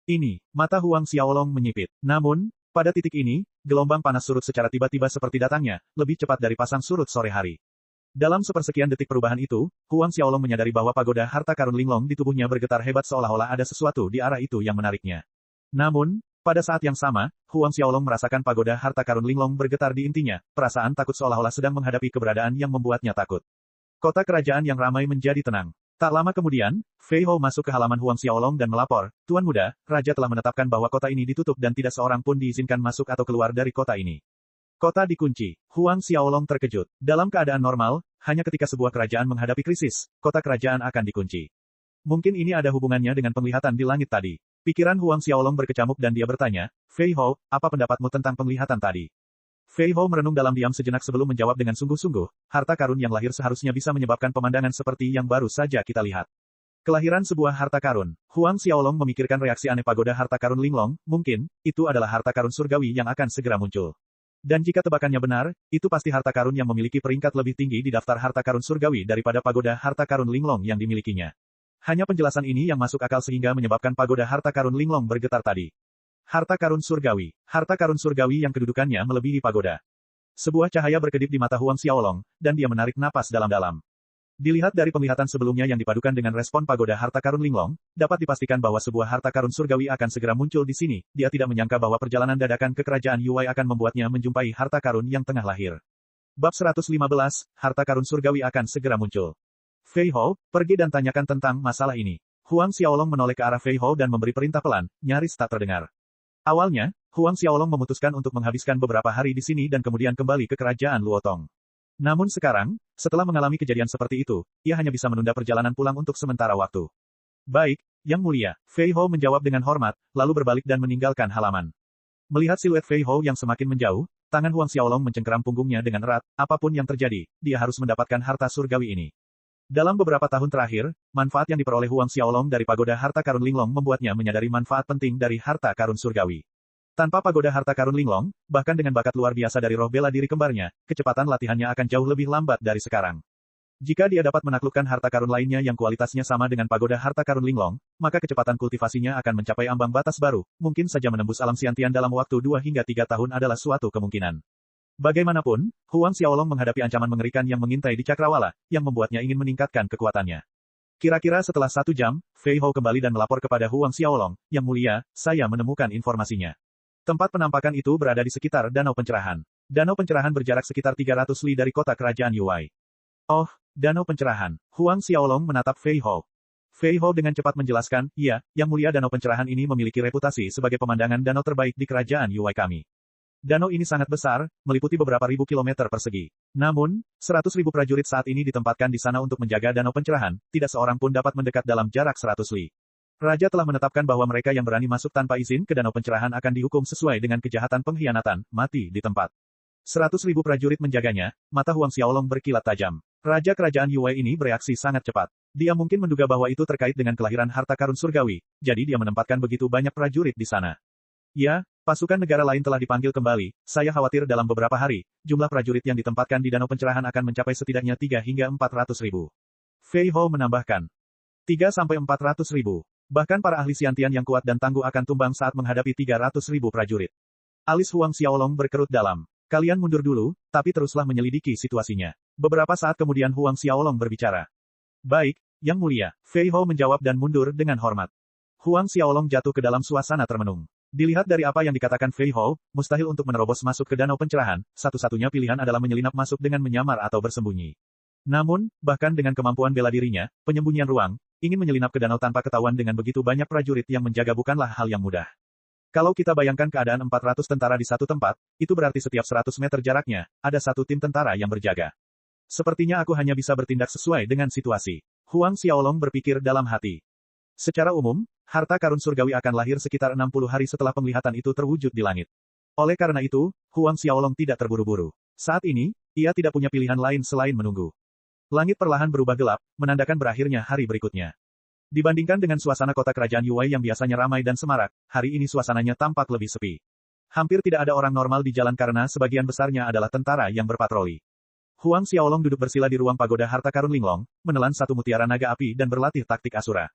Ini, mata Huang Xiaolong menyipit. Namun, pada titik ini, gelombang panas surut secara tiba-tiba seperti datangnya, lebih cepat dari pasang surut sore hari. Dalam sepersekian detik perubahan itu, Huang Xiaolong menyadari bahwa pagoda harta karun Linglong di tubuhnya bergetar hebat seolah-olah ada sesuatu di arah itu yang menariknya. Namun, pada saat yang sama, Huang Xiaolong merasakan pagoda harta karun Linglong bergetar di intinya, perasaan takut seolah-olah sedang menghadapi keberadaan yang membuatnya takut. Kota kerajaan yang ramai menjadi tenang. Tak lama kemudian, Fei Hou masuk ke halaman Huang Xiaolong dan melapor, "Tuan muda, Raja telah menetapkan bahwa kota ini ditutup dan tidak seorang pun diizinkan masuk atau keluar dari kota ini." Kota dikunci. Huang Xiaolong terkejut. Dalam keadaan normal, hanya ketika sebuah kerajaan menghadapi krisis, kota kerajaan akan dikunci. Mungkin ini ada hubungannya dengan penglihatan di langit tadi. Pikiran Huang Xiaolong berkecamuk dan dia bertanya, "Fei Hou, apa pendapatmu tentang penglihatan tadi?" Fei Hou merenung dalam diam sejenak sebelum menjawab dengan sungguh-sungguh, harta karun yang lahir seharusnya bisa menyebabkan pemandangan seperti yang baru saja kita lihat. Kelahiran sebuah harta karun. Huang Xiaolong memikirkan reaksi aneh pagoda harta karun Linglong, mungkin, itu adalah harta karun surgawi yang akan segera muncul. Dan jika tebakannya benar, itu pasti harta karun yang memiliki peringkat lebih tinggi di daftar harta karun surgawi daripada pagoda harta karun Linglong yang dimilikinya. Hanya penjelasan ini yang masuk akal sehingga menyebabkan pagoda harta karun Linglong bergetar tadi. Harta karun surgawi. Harta karun surgawi yang kedudukannya melebihi pagoda. Sebuah cahaya berkedip di mata Huang Xiaolong, dan dia menarik napas dalam-dalam. Dilihat dari penglihatan sebelumnya yang dipadukan dengan respon pagoda harta karun Linglong, dapat dipastikan bahwa sebuah harta karun surgawi akan segera muncul di sini. Dia tidak menyangka bahwa perjalanan dadakan ke kerajaan Yuwai akan membuatnya menjumpai harta karun yang tengah lahir. Bab 115, harta karun surgawi akan segera muncul. Fei Hou, pergi dan tanyakan tentang masalah ini. Huang Xiaolong menoleh ke arah Fei Hou dan memberi perintah pelan, nyaris tak terdengar. Awalnya, Huang Xiaolong memutuskan untuk menghabiskan beberapa hari di sini dan kemudian kembali ke kerajaan Luotong. Namun sekarang, setelah mengalami kejadian seperti itu, ia hanya bisa menunda perjalanan pulang untuk sementara waktu. "Baik, Yang Mulia," Fei Hou menjawab dengan hormat, lalu berbalik dan meninggalkan halaman. Melihat siluet Fei Hou yang semakin menjauh, tangan Huang Xiaolong mencengkeram punggungnya dengan erat, apapun yang terjadi, dia harus mendapatkan harta surgawi ini. Dalam beberapa tahun terakhir, manfaat yang diperoleh Huang Xiaolong dari pagoda harta karun Linglong membuatnya menyadari manfaat penting dari harta karun surgawi. Tanpa pagoda harta karun Linglong, bahkan dengan bakat luar biasa dari roh bela diri kembarnya, kecepatan latihannya akan jauh lebih lambat dari sekarang. Jika dia dapat menaklukkan harta karun lainnya yang kualitasnya sama dengan pagoda harta karun Linglong, maka kecepatan kultivasinya akan mencapai ambang batas baru, mungkin saja menembus alam Xiantian dalam waktu 2 hingga 3 tahun adalah suatu kemungkinan. Bagaimanapun, Huang Xiaolong menghadapi ancaman mengerikan yang mengintai di cakrawala, yang membuatnya ingin meningkatkan kekuatannya. Kira-kira setelah 1 jam, Fei Hou kembali dan melapor kepada Huang Xiaolong, "Yang Mulia, saya menemukan informasinya." Tempat penampakan itu berada di sekitar Danau Pencerahan. Danau Pencerahan berjarak sekitar 300 li dari kota kerajaan Yuwai. "Oh, Danau Pencerahan." Huang Xiaolong menatap Fei Hou. Fei Hou dengan cepat menjelaskan, "Iya, Yang Mulia, Danau Pencerahan ini memiliki reputasi sebagai pemandangan danau terbaik di kerajaan Yuwai kami. Danau ini sangat besar, meliputi beberapa ribu kilometer persegi. Namun, 100.000 prajurit saat ini ditempatkan di sana untuk menjaga danau pencerahan, tidak seorang pun dapat mendekat dalam jarak 100 li. Raja telah menetapkan bahwa mereka yang berani masuk tanpa izin ke danau pencerahan akan dihukum sesuai dengan kejahatan pengkhianatan, mati di tempat. 100.000 prajurit menjaganya, mata Huang Xiaolong berkilat tajam. Raja kerajaan Yuwei ini bereaksi sangat cepat. Dia mungkin menduga bahwa itu terkait dengan kelahiran harta karun surgawi, jadi dia menempatkan begitu banyak prajurit di sana. Ya, pasukan negara lain telah dipanggil kembali, saya khawatir dalam beberapa hari, jumlah prajurit yang ditempatkan di danau pencerahan akan mencapai setidaknya 3 hingga 400 ribu. Fei Hou menambahkan, 3 sampai 400 ribu. Bahkan para ahli Xiantian yang kuat dan tangguh akan tumbang saat menghadapi 300 ribu prajurit. Alis Huang Xiaolong berkerut dalam. Kalian mundur dulu, tapi teruslah menyelidiki situasinya. Beberapa saat kemudian Huang Xiaolong berbicara. Baik, Yang Mulia, Fei Hou menjawab dan mundur dengan hormat. Huang Xiaolong jatuh ke dalam suasana termenung. Dilihat dari apa yang dikatakan Fei Hou, mustahil untuk menerobos masuk ke danau pencerahan, satu-satunya pilihan adalah menyelinap masuk dengan menyamar atau bersembunyi. Namun, bahkan dengan kemampuan bela dirinya, penyembunyian ruang, ingin menyelinap ke danau tanpa ketahuan dengan begitu banyak prajurit yang menjaga bukanlah hal yang mudah. Kalau kita bayangkan keadaan 400 tentara di satu tempat, itu berarti setiap 100 meter jaraknya, ada satu tim tentara yang berjaga. Sepertinya aku hanya bisa bertindak sesuai dengan situasi. Huang Xiaolong berpikir dalam hati. Secara umum, harta karun surgawi akan lahir sekitar 60 hari setelah penglihatan itu terwujud di langit. Oleh karena itu, Huang Xiaolong tidak terburu-buru. Saat ini, ia tidak punya pilihan lain selain menunggu. Langit perlahan berubah gelap, menandakan berakhirnya hari berikutnya. Dibandingkan dengan suasana kota kerajaan Yuwei yang biasanya ramai dan semarak, hari ini suasananya tampak lebih sepi. Hampir tidak ada orang normal di jalan karena sebagian besarnya adalah tentara yang berpatroli. Huang Xiaolong duduk bersila di ruang pagoda harta karun Linglong, menelan satu mutiara naga api dan berlatih taktik Asura.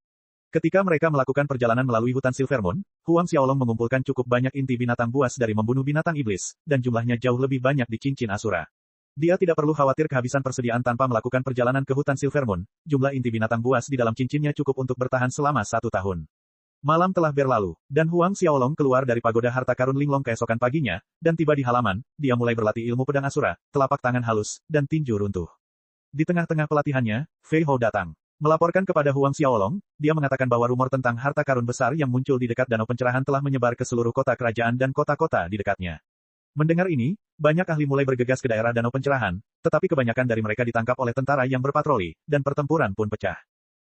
Ketika mereka melakukan perjalanan melalui hutan Silvermoon, Huang Xiaolong mengumpulkan cukup banyak inti binatang buas dari membunuh binatang iblis, dan jumlahnya jauh lebih banyak di cincin Asura. Dia tidak perlu khawatir kehabisan persediaan tanpa melakukan perjalanan ke hutan Silvermoon, jumlah inti binatang buas di dalam cincinnya cukup untuk bertahan selama 1 tahun. Malam telah berlalu, dan Huang Xiaolong keluar dari pagoda harta karun Linglong keesokan paginya, dan tiba di halaman, dia mulai berlatih ilmu pedang Asura, telapak tangan halus, dan tinju runtuh. Di tengah-tengah pelatihannya, Fei Hou datang. Melaporkan kepada Huang Xiaolong, dia mengatakan bahwa rumor tentang harta karun besar yang muncul di dekat danau pencerahan telah menyebar ke seluruh kota kerajaan dan kota-kota di dekatnya. Mendengar ini, banyak ahli mulai bergegas ke daerah danau pencerahan, tetapi kebanyakan dari mereka ditangkap oleh tentara yang berpatroli, dan pertempuran pun pecah.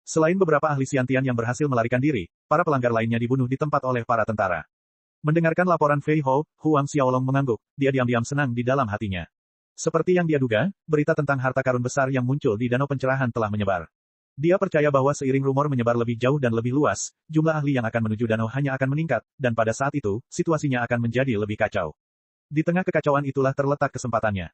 Selain beberapa ahli Xiantian yang berhasil melarikan diri, para pelanggar lainnya dibunuh di tempat oleh para tentara. Mendengarkan laporan Fei Hou, Huang Xiaolong mengangguk, dia diam-diam senang di dalam hatinya. Seperti yang dia duga, berita tentang harta karun besar yang muncul di danau pencerahan telah menyebar. Dia percaya bahwa seiring rumor menyebar lebih jauh dan lebih luas, jumlah ahli yang akan menuju danau hanya akan meningkat, dan pada saat itu, situasinya akan menjadi lebih kacau. Di tengah kekacauan itulah terletak kesempatannya.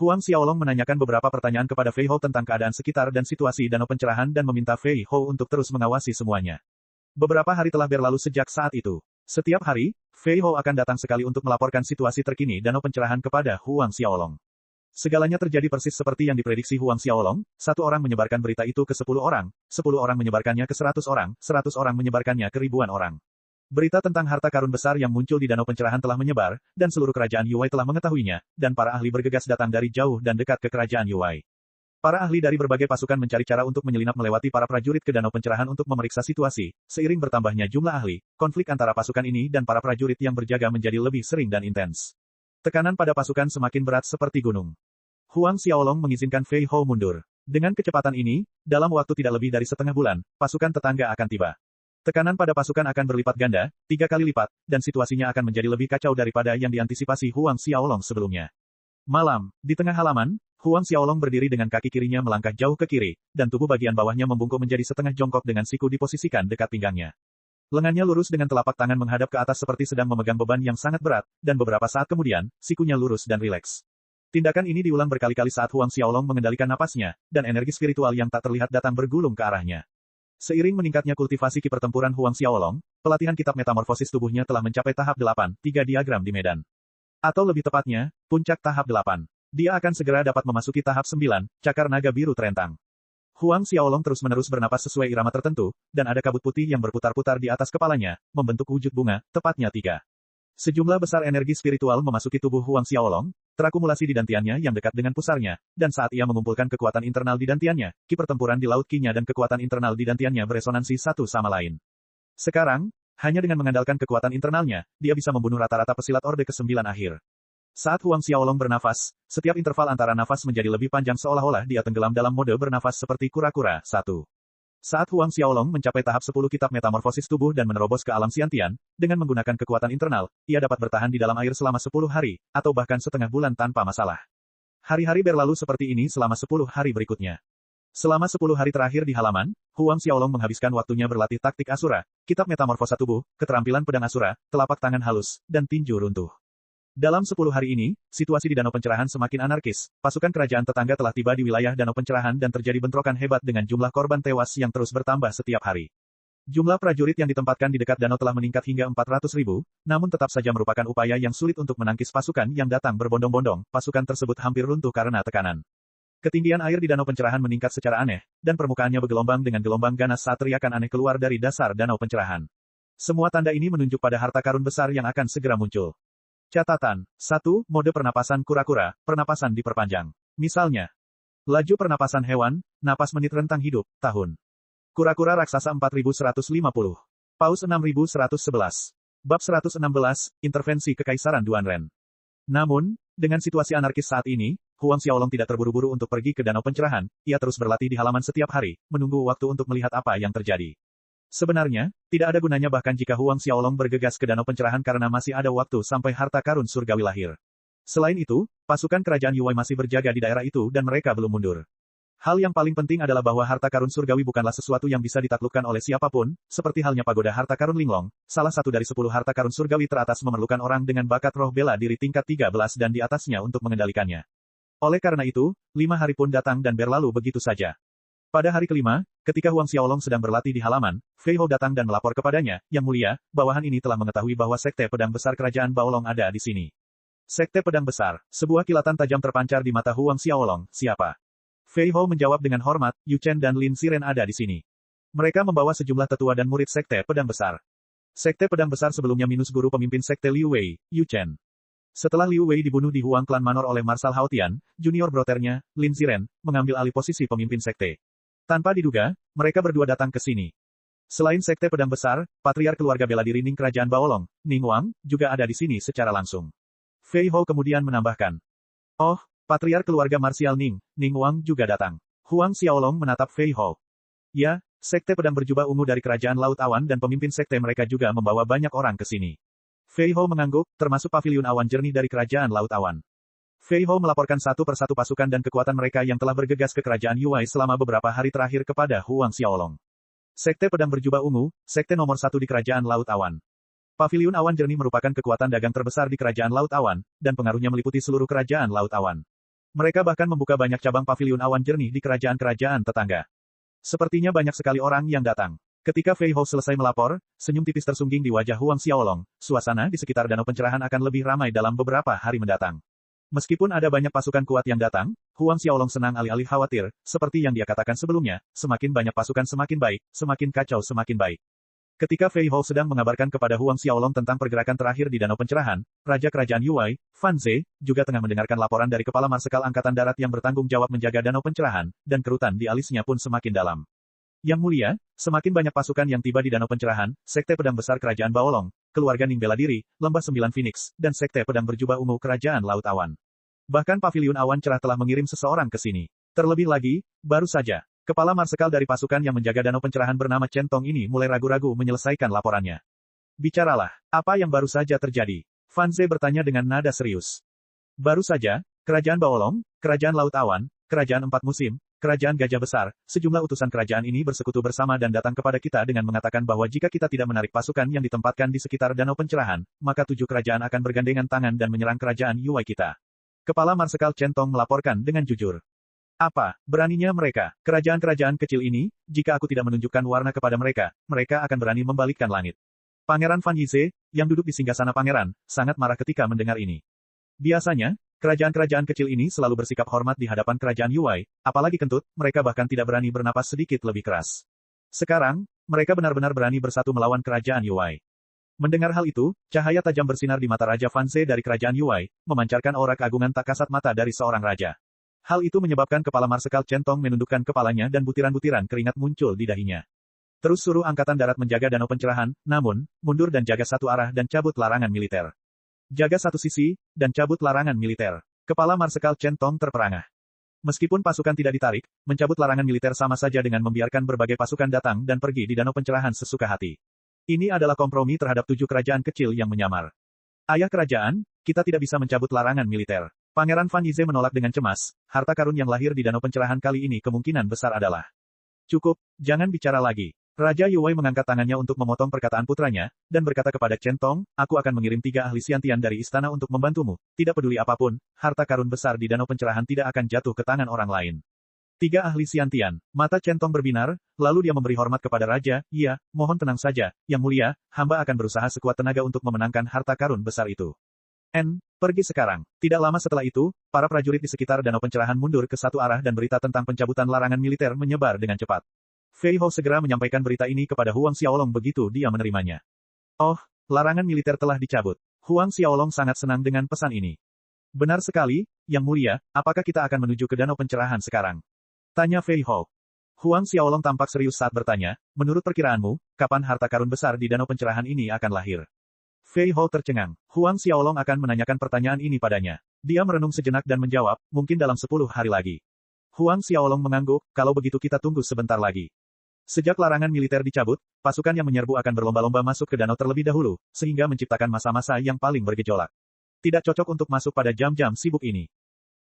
Huang Xiaolong menanyakan beberapa pertanyaan kepada Fei Hou tentang keadaan sekitar dan situasi danau pencerahan dan meminta Fei Hou untuk terus mengawasi semuanya. Beberapa hari telah berlalu sejak saat itu. Setiap hari, Fei Hou akan datang sekali untuk melaporkan situasi terkini danau pencerahan kepada Huang Xiaolong. Segalanya terjadi persis seperti yang diprediksi Huang Xiaolong, 1 orang menyebarkan berita itu ke 10 orang, 10 orang menyebarkannya ke 100 orang, 100 orang menyebarkannya ke ribuan orang. Berita tentang harta karun besar yang muncul di danau pencerahan telah menyebar, dan seluruh kerajaan Yuwei telah mengetahuinya, dan para ahli bergegas datang dari jauh dan dekat ke kerajaan Yuwei. Para ahli dari berbagai pasukan mencari cara untuk menyelinap melewati para prajurit ke danau pencerahan untuk memeriksa situasi. Seiring bertambahnya jumlah ahli, konflik antara pasukan ini dan para prajurit yang berjaga menjadi lebih sering dan intens. Tekanan pada pasukan semakin berat seperti gunung. Huang Xiaolong mengizinkan Fei Hou mundur. Dengan kecepatan ini, dalam waktu tidak lebih dari setengah bulan, pasukan tetangga akan tiba. Tekanan pada pasukan akan berlipat ganda, 3 kali lipat, dan situasinya akan menjadi lebih kacau daripada yang diantisipasi Huang Xiaolong sebelumnya. Malam, di tengah halaman, Huang Xiaolong berdiri dengan kaki kirinya melangkah jauh ke kiri, dan tubuh bagian bawahnya membungkuk menjadi setengah jongkok dengan siku diposisikan dekat pinggangnya. Lengannya lurus dengan telapak tangan menghadap ke atas seperti sedang memegang beban yang sangat berat, dan beberapa saat kemudian, sikunya lurus dan rileks. Tindakan ini diulang berkali-kali saat Huang Xiaolong mengendalikan napasnya, dan energi spiritual yang tak terlihat datang bergulung ke arahnya. Seiring meningkatnya kultivasi ki pertempuran Huang Xiaolong, pelatihan kitab metamorfosis tubuhnya telah mencapai tahap 8, 3 diagram di medan. Atau lebih tepatnya, puncak tahap 8. Dia akan segera dapat memasuki tahap 9, cakar naga biru terentang. Huang Xiaolong terus-menerus bernapas sesuai irama tertentu, dan ada kabut putih yang berputar-putar di atas kepalanya, membentuk wujud bunga, tepatnya 3. Sejumlah besar energi spiritual memasuki tubuh Huang Xiaolong, terakumulasi di dantiannya yang dekat dengan pusarnya, dan saat ia mengumpulkan kekuatan internal di dantiannya, ki pertempuran di laut ki-nya dan kekuatan internal di dantiannya beresonansi satu sama lain. Sekarang, hanya dengan mengandalkan kekuatan internalnya, dia bisa membunuh rata-rata pesilat Orde ke-9 akhir. Saat Huang Xiaolong bernafas, setiap interval antara nafas menjadi lebih panjang seolah-olah dia tenggelam dalam mode bernafas seperti kura-kura. 1. Saat Huang Xiaolong mencapai tahap 10 kitab metamorfosis tubuh dan menerobos ke alam Xiantian, dengan menggunakan kekuatan internal, ia dapat bertahan di dalam air selama 10 hari, atau bahkan setengah bulan tanpa masalah. Hari-hari berlalu seperti ini selama 10 hari berikutnya. Selama 10 hari terakhir di halaman, Huang Xiaolong menghabiskan waktunya berlatih taktik Asura, kitab metamorfosa tubuh, keterampilan pedang Asura, telapak tangan halus, dan tinju runtuh. Dalam 10 hari ini, situasi di Danau Pencerahan semakin anarkis, pasukan kerajaan tetangga telah tiba di wilayah Danau Pencerahan dan terjadi bentrokan hebat dengan jumlah korban tewas yang terus bertambah setiap hari. Jumlah prajurit yang ditempatkan di dekat danau telah meningkat hingga 400.000, namun tetap saja merupakan upaya yang sulit untuk menangkis pasukan yang datang berbondong-bondong, pasukan tersebut hampir runtuh karena tekanan. Ketinggian air di Danau Pencerahan meningkat secara aneh, dan permukaannya bergelombang dengan gelombang ganas saat teriakan aneh keluar dari dasar Danau Pencerahan. Semua tanda ini menunjuk pada harta karun besar yang akan segera muncul. Catatan. 1. Mode pernapasan kura-kura, pernapasan diperpanjang. Misalnya, laju pernapasan hewan, napas menit rentang hidup, tahun. Kura-kura raksasa 4150. Paus 6111. Bab 116, Intervensi Kekaisaran Duanren. Namun, dengan situasi anarkis saat ini, Huang Xiaolong tidak terburu-buru untuk pergi ke Danau Pencerahan, ia terus berlatih di halaman setiap hari, menunggu waktu untuk melihat apa yang terjadi. Sebenarnya, tidak ada gunanya bahkan jika Huang Xiaolong bergegas ke Danau Pencerahan karena masih ada waktu sampai harta karun surgawi lahir. Selain itu, pasukan kerajaan Yuwei masih berjaga di daerah itu dan mereka belum mundur. Hal yang paling penting adalah bahwa harta karun surgawi bukanlah sesuatu yang bisa ditaklukkan oleh siapapun, seperti halnya pagoda harta karun Linglong, salah satu dari 10 harta karun surgawi teratas memerlukan orang dengan bakat roh bela diri tingkat 13 dan di atasnya untuk mengendalikannya. Oleh karena itu, 5 hari pun datang dan berlalu begitu saja. Pada hari kelima, ketika Huang Xiaolong sedang berlatih di halaman, Fei Hou datang dan melapor kepadanya, Yang Mulia, bawahan ini telah mengetahui bahwa Sekte Pedang Besar Kerajaan Baolong ada di sini. Sekte Pedang Besar, sebuah kilatan tajam terpancar di mata Huang Xiaolong, siapa? Fei Hou menjawab dengan hormat, Yu Chen dan Lin Xiren ada di sini. Mereka membawa sejumlah tetua dan murid Sekte Pedang Besar. Sekte Pedang Besar sebelumnya minus guru pemimpin Sekte Liu Wei, Yu Chen. Setelah Liu Wei dibunuh di Huang Klan Manor oleh Marsal Hao Tian, junior broternya, Lin Xiren, mengambil alih posisi pemimpin sekte. Tanpa diduga, mereka berdua datang ke sini. Selain Sekte Pedang Besar, Patriark Keluarga Bela Diri Ning Kerajaan Baolong, Ning Wang, juga ada di sini secara langsung. Fei Hou kemudian menambahkan. Oh, Patriark Keluarga Marsial Ning Wang juga datang. Huang Xiaolong menatap Fei Hou. Ya, Sekte Pedang Berjubah Ungu dari Kerajaan Laut Awan dan pemimpin sekte mereka juga membawa banyak orang ke sini. Fei Hou mengangguk, termasuk Paviliun Awan Jernih dari Kerajaan Laut Awan. Fei Hou melaporkan satu persatu pasukan dan kekuatan mereka yang telah bergegas ke Kerajaan Yuwei selama beberapa hari terakhir kepada Huang Xiaolong. Sekte Pedang Berjubah Ungu, sekte nomor 1 di Kerajaan Laut Awan. Paviliun Awan Jernih merupakan kekuatan dagang terbesar di Kerajaan Laut Awan, dan pengaruhnya meliputi seluruh Kerajaan Laut Awan. Mereka bahkan membuka banyak cabang Paviliun Awan Jernih di kerajaan-kerajaan tetangga. Sepertinya banyak sekali orang yang datang. Ketika Fei Hou selesai melapor, senyum tipis tersungging di wajah Huang Xiaolong, suasana di sekitar Danau Pencerahan akan lebih ramai dalam beberapa hari mendatang. Meskipun ada banyak pasukan kuat yang datang, Huang Xiaolong senang alih-alih khawatir, seperti yang dia katakan sebelumnya, semakin banyak pasukan semakin baik, semakin kacau semakin baik. Ketika Fei Hou sedang mengabarkan kepada Huang Xiaolong tentang pergerakan terakhir di Danau Pencerahan, Raja Kerajaan Yuwei, Fan Ze, juga tengah mendengarkan laporan dari Kepala Marsekal Angkatan Darat yang bertanggung jawab menjaga Danau Pencerahan, dan kerutan di alisnya pun semakin dalam. Yang Mulia, semakin banyak pasukan yang tiba di Danau Pencerahan, Sekte Pedang Besar Kerajaan Baolong, Keluarga Ning Bela Diri, Lembah 9 Phoenix, dan Sekte Pedang Berjubah Ungu Kerajaan Laut Awan. Bahkan Paviliun Awan Cerah telah mengirim seseorang ke sini. Terlebih lagi, baru saja, Kepala Marsekal dari pasukan yang menjaga Danau Pencerahan bernama Chen Tong ini mulai ragu-ragu menyelesaikan laporannya. Bicaralah, apa yang baru saja terjadi? Fan Ze bertanya dengan nada serius. Baru saja, Kerajaan Baolong, Kerajaan Laut Awan, Kerajaan Empat Musim, Kerajaan Gajah Besar, sejumlah utusan kerajaan ini bersekutu bersama dan datang kepada kita dengan mengatakan bahwa jika kita tidak menarik pasukan yang ditempatkan di sekitar Danau Pencerahan, maka 7 kerajaan akan bergandengan tangan dan menyerang kerajaan Yuwei kita. Kepala Marsekal Chen Tong melaporkan dengan jujur. Apa, beraninya mereka, kerajaan-kerajaan kecil ini, jika aku tidak menunjukkan warna kepada mereka, mereka akan berani membalikkan langit. Pangeran Fan Yize, yang duduk di singgasana pangeran, sangat marah ketika mendengar ini. Biasanya, kerajaan-kerajaan kecil ini selalu bersikap hormat di hadapan kerajaan Yuwei, apalagi kentut, mereka bahkan tidak berani bernapas sedikit lebih keras. Sekarang, mereka benar-benar berani bersatu melawan kerajaan Yuwei. Mendengar hal itu, cahaya tajam bersinar di mata Raja Fan Ze dari kerajaan Yuwei, memancarkan aura keagungan tak kasat mata dari seorang raja. Hal itu menyebabkan Kepala Marsekal Chen Tong menundukkan kepalanya dan butiran-butiran keringat muncul di dahinya. Terus suruh Angkatan Darat menjaga Danau Pencerahan, namun, mundur dan jaga satu arah dan cabut larangan militer. Jaga satu sisi, dan cabut larangan militer. Kepala Marsekal Chen Tong terperangah. Meskipun pasukan tidak ditarik, mencabut larangan militer sama saja dengan membiarkan berbagai pasukan datang dan pergi di danau pencerahan sesuka hati. Ini adalah kompromi terhadap 7 kerajaan kecil yang menyamar. Ayah kerajaan, kita tidak bisa mencabut larangan militer. Pangeran Fan Yize menolak dengan cemas, harta karun yang lahir di danau pencerahan kali ini kemungkinan besar adalah. Cukup, jangan bicara lagi. Raja Yuwei mengangkat tangannya untuk memotong perkataan putranya, dan berkata kepada Chen Tong, aku akan mengirim 3 ahli Xiantian dari istana untuk membantumu. Tidak peduli apapun, harta karun besar di danau pencerahan tidak akan jatuh ke tangan orang lain. 3 ahli Xiantian. Mata Chen Tong berbinar, lalu dia memberi hormat kepada Raja, iya, mohon tenang saja, Yang Mulia, hamba akan berusaha sekuat tenaga untuk memenangkan harta karun besar itu. Pergi sekarang. Tidak lama setelah itu, para prajurit di sekitar danau pencerahan mundur ke satu arah dan berita tentang pencabutan larangan militer menyebar dengan cepat. Fei Hou segera menyampaikan berita ini kepada Huang Xiaolong begitu dia menerimanya. Oh, larangan militer telah dicabut. Huang Xiaolong sangat senang dengan pesan ini. Benar sekali, Yang Mulia, apakah kita akan menuju ke danau pencerahan sekarang? Tanya Fei Hou. Huang Xiaolong tampak serius saat bertanya, menurut perkiraanmu, kapan harta karun besar di danau pencerahan ini akan lahir? Fei Hou tercengang. Huang Xiaolong akan menanyakan pertanyaan ini padanya. Dia merenung sejenak dan menjawab, mungkin dalam 10 hari lagi. Huang Xiaolong mengangguk, kalau begitu kita tunggu sebentar lagi. Sejak larangan militer dicabut, pasukan yang menyerbu akan berlomba-lomba masuk ke danau terlebih dahulu, sehingga menciptakan masa-masa yang paling bergejolak. Tidak cocok untuk masuk pada jam-jam sibuk ini.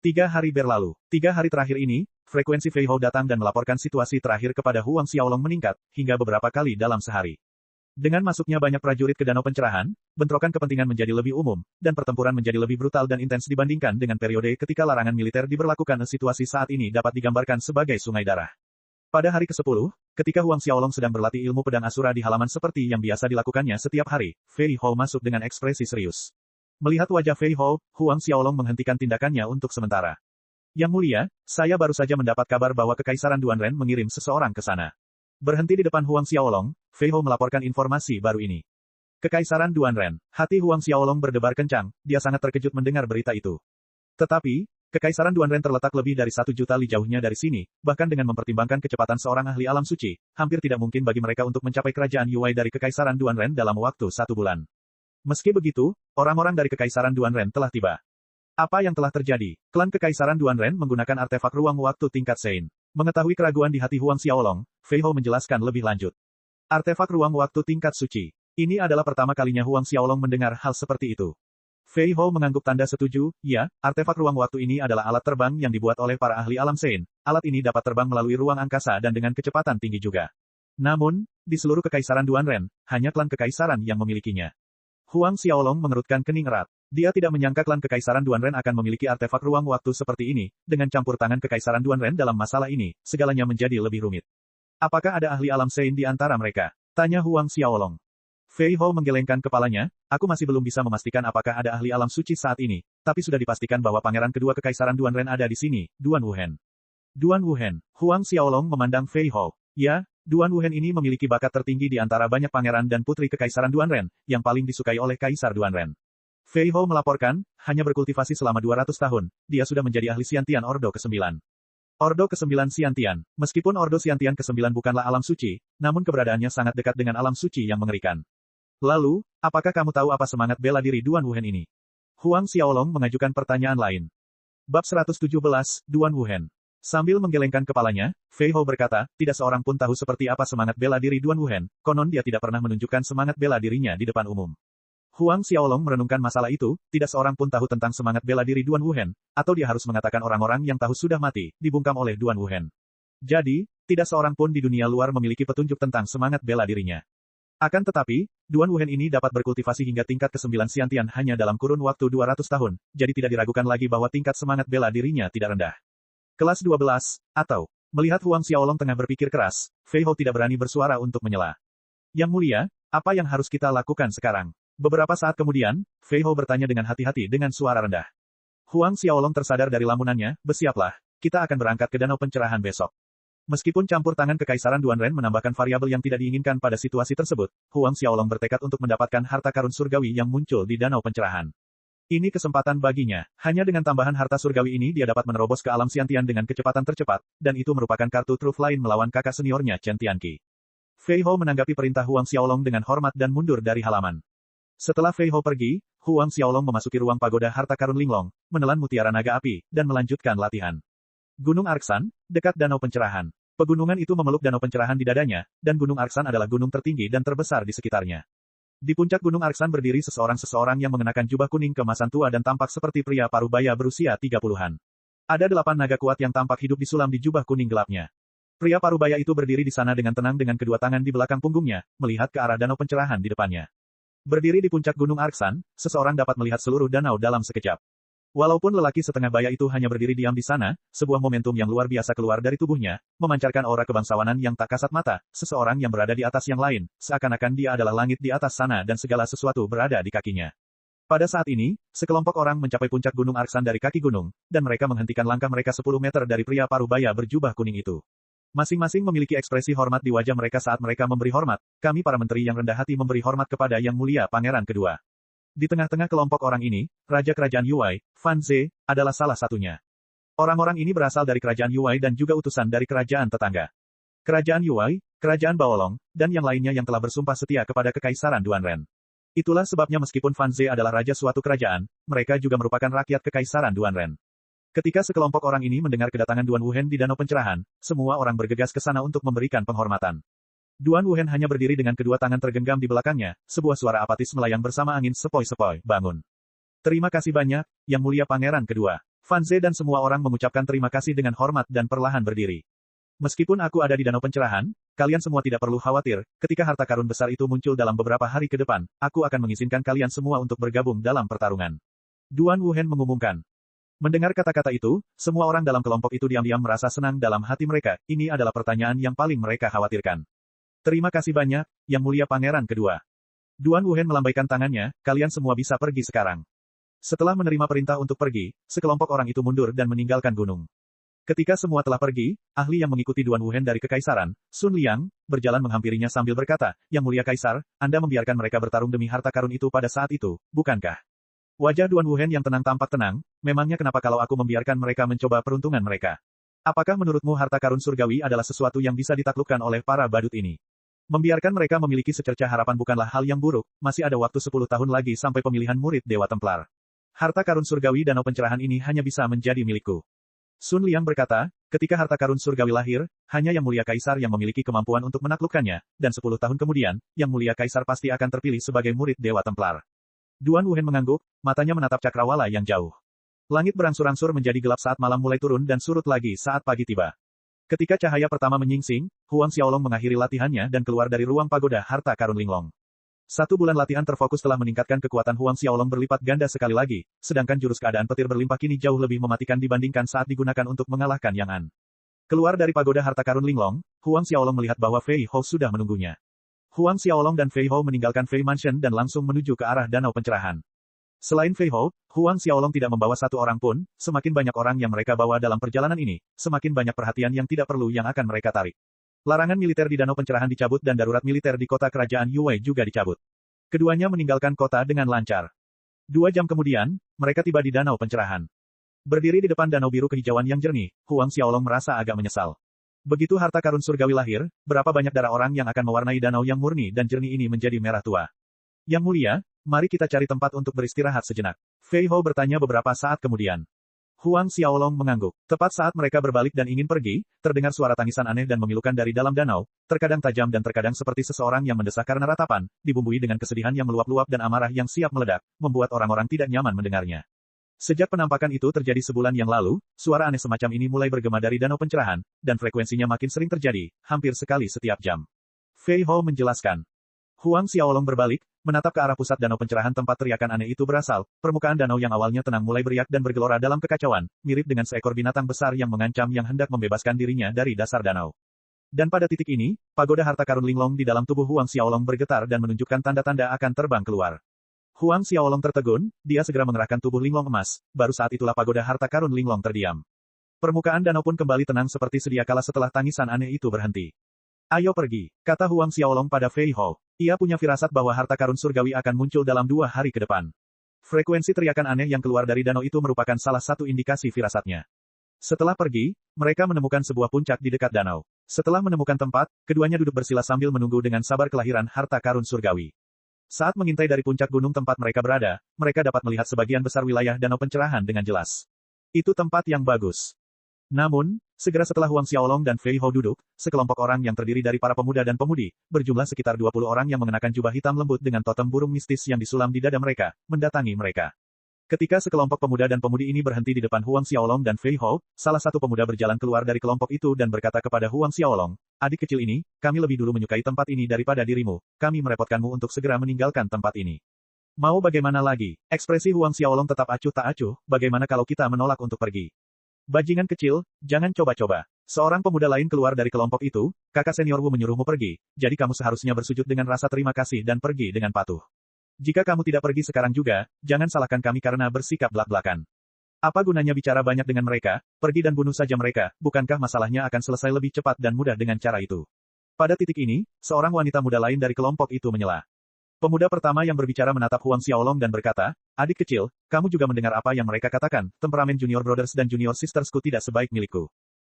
3 hari berlalu. 3 hari terakhir ini, frekuensi Fei Hou datang dan melaporkan situasi terakhir kepada Huang Xiaolong meningkat, hingga beberapa kali dalam sehari. Dengan masuknya banyak prajurit ke danau pencerahan, bentrokan kepentingan menjadi lebih umum, dan pertempuran menjadi lebih brutal dan intens dibandingkan dengan periode ketika larangan militer diberlakukan. Situasi saat ini dapat digambarkan sebagai sungai darah. Pada hari ke-10, ketika Huang Xiaolong sedang berlatih ilmu pedang Asura di halaman seperti yang biasa dilakukannya setiap hari, Fei Hou masuk dengan ekspresi serius. Melihat wajah Fei Hou, Huang Xiaolong menghentikan tindakannya untuk sementara. Yang Mulia, saya baru saja mendapat kabar bahwa Kekaisaran Duanren mengirim seseorang ke sana. Berhenti di depan Huang Xiaolong, Fei Hou melaporkan informasi baru ini. Kekaisaran Duanren. Hati Huang Xiaolong berdebar kencang, dia sangat terkejut mendengar berita itu. Tetapi, Kekaisaran Duanren terletak lebih dari 1 juta li jauhnya dari sini, bahkan dengan mempertimbangkan kecepatan seorang ahli alam suci, hampir tidak mungkin bagi mereka untuk mencapai kerajaan Yuwei dari Kekaisaran Duanren dalam waktu 1 bulan. Meski begitu, orang-orang dari Kekaisaran Duanren telah tiba. Apa yang telah terjadi? Klan Kekaisaran Duanren menggunakan artefak ruang waktu tingkat Sein. Mengetahui keraguan di hati Huang Xiaolong, Fei Hou menjelaskan lebih lanjut. Artefak ruang waktu tingkat suci. Ini adalah pertama kalinya Huang Xiaolong mendengar hal seperti itu. Fei Hou mengangguk tanda setuju, ya, artefak ruang waktu ini adalah alat terbang yang dibuat oleh para ahli alam Sein. Alat ini dapat terbang melalui ruang angkasa dan dengan kecepatan tinggi juga. Namun, di seluruh Kekaisaran Duanren, hanya klan Kekaisaran yang memilikinya. Huang Xiaolong mengerutkan kening erat. Dia tidak menyangka klan Kekaisaran Duanren akan memiliki artefak ruang waktu seperti ini. Dengan campur tangan Kekaisaran Duanren dalam masalah ini, segalanya menjadi lebih rumit. Apakah ada ahli alam Sein di antara mereka? Tanya Huang Xiaolong. Fei Hou menggelengkan kepalanya, aku masih belum bisa memastikan apakah ada ahli alam suci saat ini, tapi sudah dipastikan bahwa pangeran kedua Kekaisaran Duanren ada di sini, Duan Wuhen. Duan Wuhen. Huang Xiaolong memandang Fei Hou. Ya, Duan Wuhen ini memiliki bakat tertinggi di antara banyak pangeran dan putri Kekaisaran Duanren, yang paling disukai oleh Kaisar Duanren. Fei Hou melaporkan, hanya berkultivasi selama 200 tahun, dia sudah menjadi ahli Xiantian Ordo ke-9. Ordo ke-9 Xiantian. Meskipun Ordo Xiantian ke-9 bukanlah alam suci, namun keberadaannya sangat dekat dengan alam suci yang mengerikan. Lalu, apakah kamu tahu apa semangat bela diri Duan Wuhen ini? Huang Xiaolong mengajukan pertanyaan lain. Bab 117, Duan Wuhen. Sambil menggelengkan kepalanya, Fei Hou berkata, tidak seorang pun tahu seperti apa semangat bela diri Duan Wuhen, konon dia tidak pernah menunjukkan semangat bela dirinya di depan umum. Huang Xiaolong merenungkan masalah itu, tidak seorang pun tahu tentang semangat bela diri Duan Wuhen, atau dia harus mengatakan orang-orang yang tahu sudah mati, dibungkam oleh Duan Wuhen. Jadi, tidak seorang pun di dunia luar memiliki petunjuk tentang semangat bela dirinya. Akan tetapi, Duan Wuhen ini dapat berkultivasi hingga tingkat ke-9 Xiantian hanya dalam kurun waktu 200 tahun, jadi tidak diragukan lagi bahwa tingkat semangat bela dirinya tidak rendah. Kelas 12, atau, melihat Huang Xiaolong tengah berpikir keras, Fei Hou tidak berani bersuara untuk menyela. Yang Mulia, apa yang harus kita lakukan sekarang? Beberapa saat kemudian, Fei Hou bertanya dengan hati-hati dengan suara rendah. Huang Xiaolong tersadar dari lamunannya, bersiaplah, kita akan berangkat ke danau pencerahan besok. Meskipun campur tangan Kekaisaran Duanren menambahkan variabel yang tidak diinginkan pada situasi tersebut, Huang Xiaolong bertekad untuk mendapatkan harta karun surgawi yang muncul di danau pencerahan. Ini kesempatan baginya, hanya dengan tambahan harta surgawi ini dia dapat menerobos ke alam Xiantian dengan kecepatan tercepat, dan itu merupakan kartu truf lain melawan kakak seniornya Chen Tianqi. Fei Hou menanggapi perintah Huang Xiaolong dengan hormat dan mundur dari halaman. Setelah Fei Hou pergi, Huang Xiaolong memasuki ruang pagoda harta karun Linglong, menelan mutiara naga api, dan melanjutkan latihan. Gunung Arksan, dekat Danau Pencerahan. Pegunungan itu memeluk danau pencerahan di dadanya, dan Gunung Arksan adalah gunung tertinggi dan terbesar di sekitarnya. Di puncak Gunung Arksan berdiri seseorang yang mengenakan jubah kuning keemasan tua dan tampak seperti pria parubaya berusia 30-an. Ada 8 naga kuat yang tampak hidup disulam di jubah kuning gelapnya. Pria parubaya itu berdiri di sana dengan tenang dengan kedua tangan di belakang punggungnya, melihat ke arah danau pencerahan di depannya. Berdiri di puncak Gunung Arksan, seseorang dapat melihat seluruh danau dalam sekejap. Walaupun lelaki setengah baya itu hanya berdiri diam di sana, sebuah momentum yang luar biasa keluar dari tubuhnya, memancarkan aura kebangsawanan yang tak kasat mata, seseorang yang berada di atas yang lain, seakan-akan dia adalah langit di atas sana dan segala sesuatu berada di kakinya. Pada saat ini, sekelompok orang mencapai puncak Gunung Arksan dari kaki gunung, dan mereka menghentikan langkah mereka 10 meter dari pria parubaya berjubah kuning itu. Masing-masing memiliki ekspresi hormat di wajah mereka saat mereka memberi hormat. Kami para menteri yang rendah hati memberi hormat kepada Yang Mulia Pangeran Kedua. Di tengah-tengah kelompok orang ini, Raja Kerajaan Yuwei, Fan Ze, adalah salah satunya. Orang-orang ini berasal dari Kerajaan Yuwei dan juga utusan dari kerajaan tetangga. Kerajaan Yuwei, Kerajaan Baolong, dan yang lainnya yang telah bersumpah setia kepada Kekaisaran Duanren. Itulah sebabnya meskipun Fan Ze adalah raja suatu kerajaan, mereka juga merupakan rakyat Kekaisaran Duanren. Ketika sekelompok orang ini mendengar kedatangan Duan Wuhen di Danau Pencerahan, semua orang bergegas ke sana untuk memberikan penghormatan. Duan Wuhen hanya berdiri dengan kedua tangan tergenggam di belakangnya, sebuah suara apatis melayang bersama angin sepoi-sepoi, bangun. Terima kasih banyak, Yang Mulia Pangeran Kedua. Fan Ze dan semua orang mengucapkan terima kasih dengan hormat dan perlahan berdiri. Meskipun aku ada di Danau Pencerahan, kalian semua tidak perlu khawatir, ketika harta karun besar itu muncul dalam beberapa hari ke depan, aku akan mengizinkan kalian semua untuk bergabung dalam pertarungan. Duan Wuhen mengumumkan. Mendengar kata-kata itu, semua orang dalam kelompok itu diam-diam merasa senang dalam hati mereka, ini adalah pertanyaan yang paling mereka khawatirkan. Terima kasih banyak, Yang Mulia Pangeran Kedua. Duan Wuhen melambaikan tangannya, kalian semua bisa pergi sekarang. Setelah menerima perintah untuk pergi, sekelompok orang itu mundur dan meninggalkan gunung. Ketika semua telah pergi, ahli yang mengikuti Duan Wuhen dari Kekaisaran, Sun Liang, berjalan menghampirinya sambil berkata, Yang Mulia Kaisar, Anda membiarkan mereka bertarung demi harta karun itu pada saat itu, bukankah? Wajah Duan Wuhen yang tenang tampak tenang, memangnya kenapa kalau aku membiarkan mereka mencoba peruntungan mereka? Apakah menurutmu harta karun surgawi adalah sesuatu yang bisa ditaklukkan oleh para badut ini? Membiarkan mereka memiliki secercah harapan bukanlah hal yang buruk, masih ada waktu 10 tahun lagi sampai pemilihan murid Dewa Templar. Harta karun surgawi Danau Pencerahan ini hanya bisa menjadi milikku. Sun Liang berkata, ketika harta karun surgawi lahir, hanya Yang Mulia Kaisar yang memiliki kemampuan untuk menaklukkannya, dan 10 tahun kemudian, Yang Mulia Kaisar pasti akan terpilih sebagai murid Dewa Templar. Duan Wuhen mengangguk, matanya menatap cakrawala yang jauh. Langit berangsur-angsur menjadi gelap saat malam mulai turun dan surut lagi saat pagi tiba. Ketika cahaya pertama menyingsing, Huang Xiaolong mengakhiri latihannya dan keluar dari ruang pagoda harta karun Linglong. 1 bulan latihan terfokus telah meningkatkan kekuatan Huang Xiaolong berlipat ganda sekali lagi, sedangkan jurus keadaan petir berlimpah kini jauh lebih mematikan dibandingkan saat digunakan untuk mengalahkan Yang An. Keluar dari pagoda harta karun Linglong, Huang Xiaolong melihat bahwa Fei Hou sudah menunggunya. Huang Xiaolong dan Fei Hou meninggalkan Fei Mansion dan langsung menuju ke arah Danau Pencerahan. Selain Fei Hou, Huang Xiaolong tidak membawa 1 orang pun, semakin banyak orang yang mereka bawa dalam perjalanan ini, semakin banyak perhatian yang tidak perlu yang akan mereka tarik. Larangan militer di Danau Pencerahan dicabut dan darurat militer di kota kerajaan Yuwei juga dicabut. Keduanya meninggalkan kota dengan lancar. 2 jam kemudian, mereka tiba di Danau Pencerahan. Berdiri di depan danau biru kehijauan yang jernih, Huang Xiaolong merasa agak menyesal. Begitu harta karun surgawi lahir, berapa banyak darah orang yang akan mewarnai danau yang murni dan jernih ini menjadi merah tua. Yang Mulia, mari kita cari tempat untuk beristirahat sejenak. Fei Hou bertanya beberapa saat kemudian. Huang Xiaolong mengangguk. Tepat saat mereka berbalik dan ingin pergi, terdengar suara tangisan aneh dan memilukan dari dalam danau, terkadang tajam dan terkadang seperti seseorang yang mendesah karena ratapan, dibumbui dengan kesedihan yang meluap-luap dan amarah yang siap meledak, membuat orang-orang tidak nyaman mendengarnya. Sejak penampakan itu terjadi sebulan yang lalu, suara aneh semacam ini mulai bergema dari Danau Pencerahan, dan frekuensinya makin sering terjadi, hampir sekali setiap jam. Fei Hou menjelaskan. Huang Xiaolong berbalik, menatap ke arah pusat Danau Pencerahan tempat teriakan aneh itu berasal, permukaan danau yang awalnya tenang mulai beriak dan bergelora dalam kekacauan, mirip dengan seekor binatang besar yang mengancam yang hendak membebaskan dirinya dari dasar danau. Dan pada titik ini, pagoda harta karun Linglong di dalam tubuh Huang Xiaolong bergetar dan menunjukkan tanda-tanda akan terbang keluar. Huang Xiaolong tertegun, dia segera mengerahkan tubuh Linglong emas, baru saat itulah pagoda harta karun Linglong terdiam. Permukaan danau pun kembali tenang seperti sedia kala setelah tangisan aneh itu berhenti. Ayo pergi, kata Huang Xiaolong pada Fei Hou. Ia punya firasat bahwa harta karun surgawi akan muncul dalam 2 hari ke depan. Frekuensi teriakan aneh yang keluar dari danau itu merupakan salah satu indikasi firasatnya. Setelah pergi, mereka menemukan sebuah puncak di dekat danau. Setelah menemukan tempat, keduanya duduk bersila sambil menunggu dengan sabar kelahiran harta karun surgawi. Saat mengintai dari puncak gunung tempat mereka berada, mereka dapat melihat sebagian besar wilayah danau pencerahan dengan jelas. Itu tempat yang bagus. Namun, segera setelah Huang Xiaolong dan Fei Hou duduk, sekelompok orang yang terdiri dari para pemuda dan pemudi, berjumlah sekitar 20 orang yang mengenakan jubah hitam lembut dengan totem burung mistis yang disulam di dada mereka, mendatangi mereka. Ketika sekelompok pemuda dan pemudi ini berhenti di depan Huang Xiaolong dan Fei Hou, salah satu pemuda berjalan keluar dari kelompok itu dan berkata kepada Huang Xiaolong, "Adik kecil ini, kami lebih dulu menyukai tempat ini daripada dirimu. Kami merepotkanmu untuk segera meninggalkan tempat ini." Mau bagaimana lagi? Ekspresi Huang Xiaolong tetap acuh tak acuh, bagaimana kalau kita menolak untuk pergi? Bajingan kecil, jangan coba-coba. Seorang pemuda lain keluar dari kelompok itu, kakak senior Wu menyuruhmu pergi, jadi kamu seharusnya bersujud dengan rasa terima kasih dan pergi dengan patuh. Jika kamu tidak pergi sekarang juga, jangan salahkan kami karena bersikap blak-blakan. Apa gunanya bicara banyak dengan mereka, pergi dan bunuh saja mereka, bukankah masalahnya akan selesai lebih cepat dan mudah dengan cara itu? Pada titik ini, seorang wanita muda lain dari kelompok itu menyela. Pemuda pertama yang berbicara menatap Huang Xiaolong dan berkata, "Adik kecil, kamu juga mendengar apa yang mereka katakan, temperamen Junior Brothers dan Junior Sistersku tidak sebaik milikku.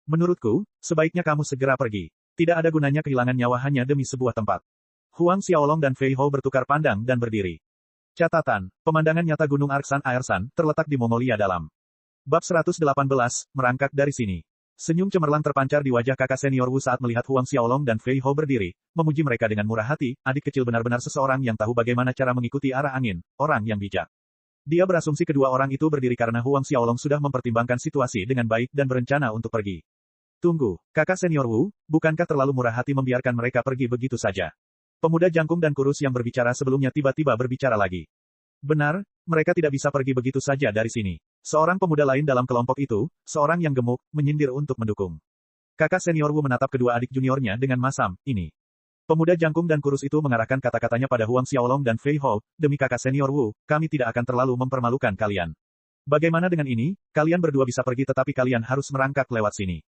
Menurutku, sebaiknya kamu segera pergi. Tidak ada gunanya kehilangan nyawa hanya demi sebuah tempat." Huang Xiaolong dan Fei Hou bertukar pandang dan berdiri. Catatan, pemandangan nyata Gunung Arksan Aersan, terletak di Mongolia Dalam. Bab 118, merangkak dari sini. Senyum cemerlang terpancar di wajah kakak senior Wu saat melihat Huang Xiaolong dan Fei Hou berdiri, memuji mereka dengan murah hati, adik kecil benar-benar seseorang yang tahu bagaimana cara mengikuti arah angin, orang yang bijak. Dia berasumsi kedua orang itu berdiri karena Huang Xiaolong sudah mempertimbangkan situasi dengan baik dan berencana untuk pergi. Tunggu, kakak senior Wu, bukankah terlalu murah hati membiarkan mereka pergi begitu saja? Pemuda jangkung dan kurus yang berbicara sebelumnya tiba-tiba berbicara lagi. Benar, mereka tidak bisa pergi begitu saja dari sini. Seorang pemuda lain dalam kelompok itu, seorang yang gemuk, menyindir untuk mendukung. Kakak senior Wu menatap kedua adik juniornya dengan masam, ini. Pemuda jangkung dan kurus itu mengarahkan kata-katanya pada Huang Xiaolong dan Fei Hou, demi kakak senior Wu, kami tidak akan terlalu mempermalukan kalian. Bagaimana dengan ini, kalian berdua bisa pergi tetapi kalian harus merangkak lewat sini.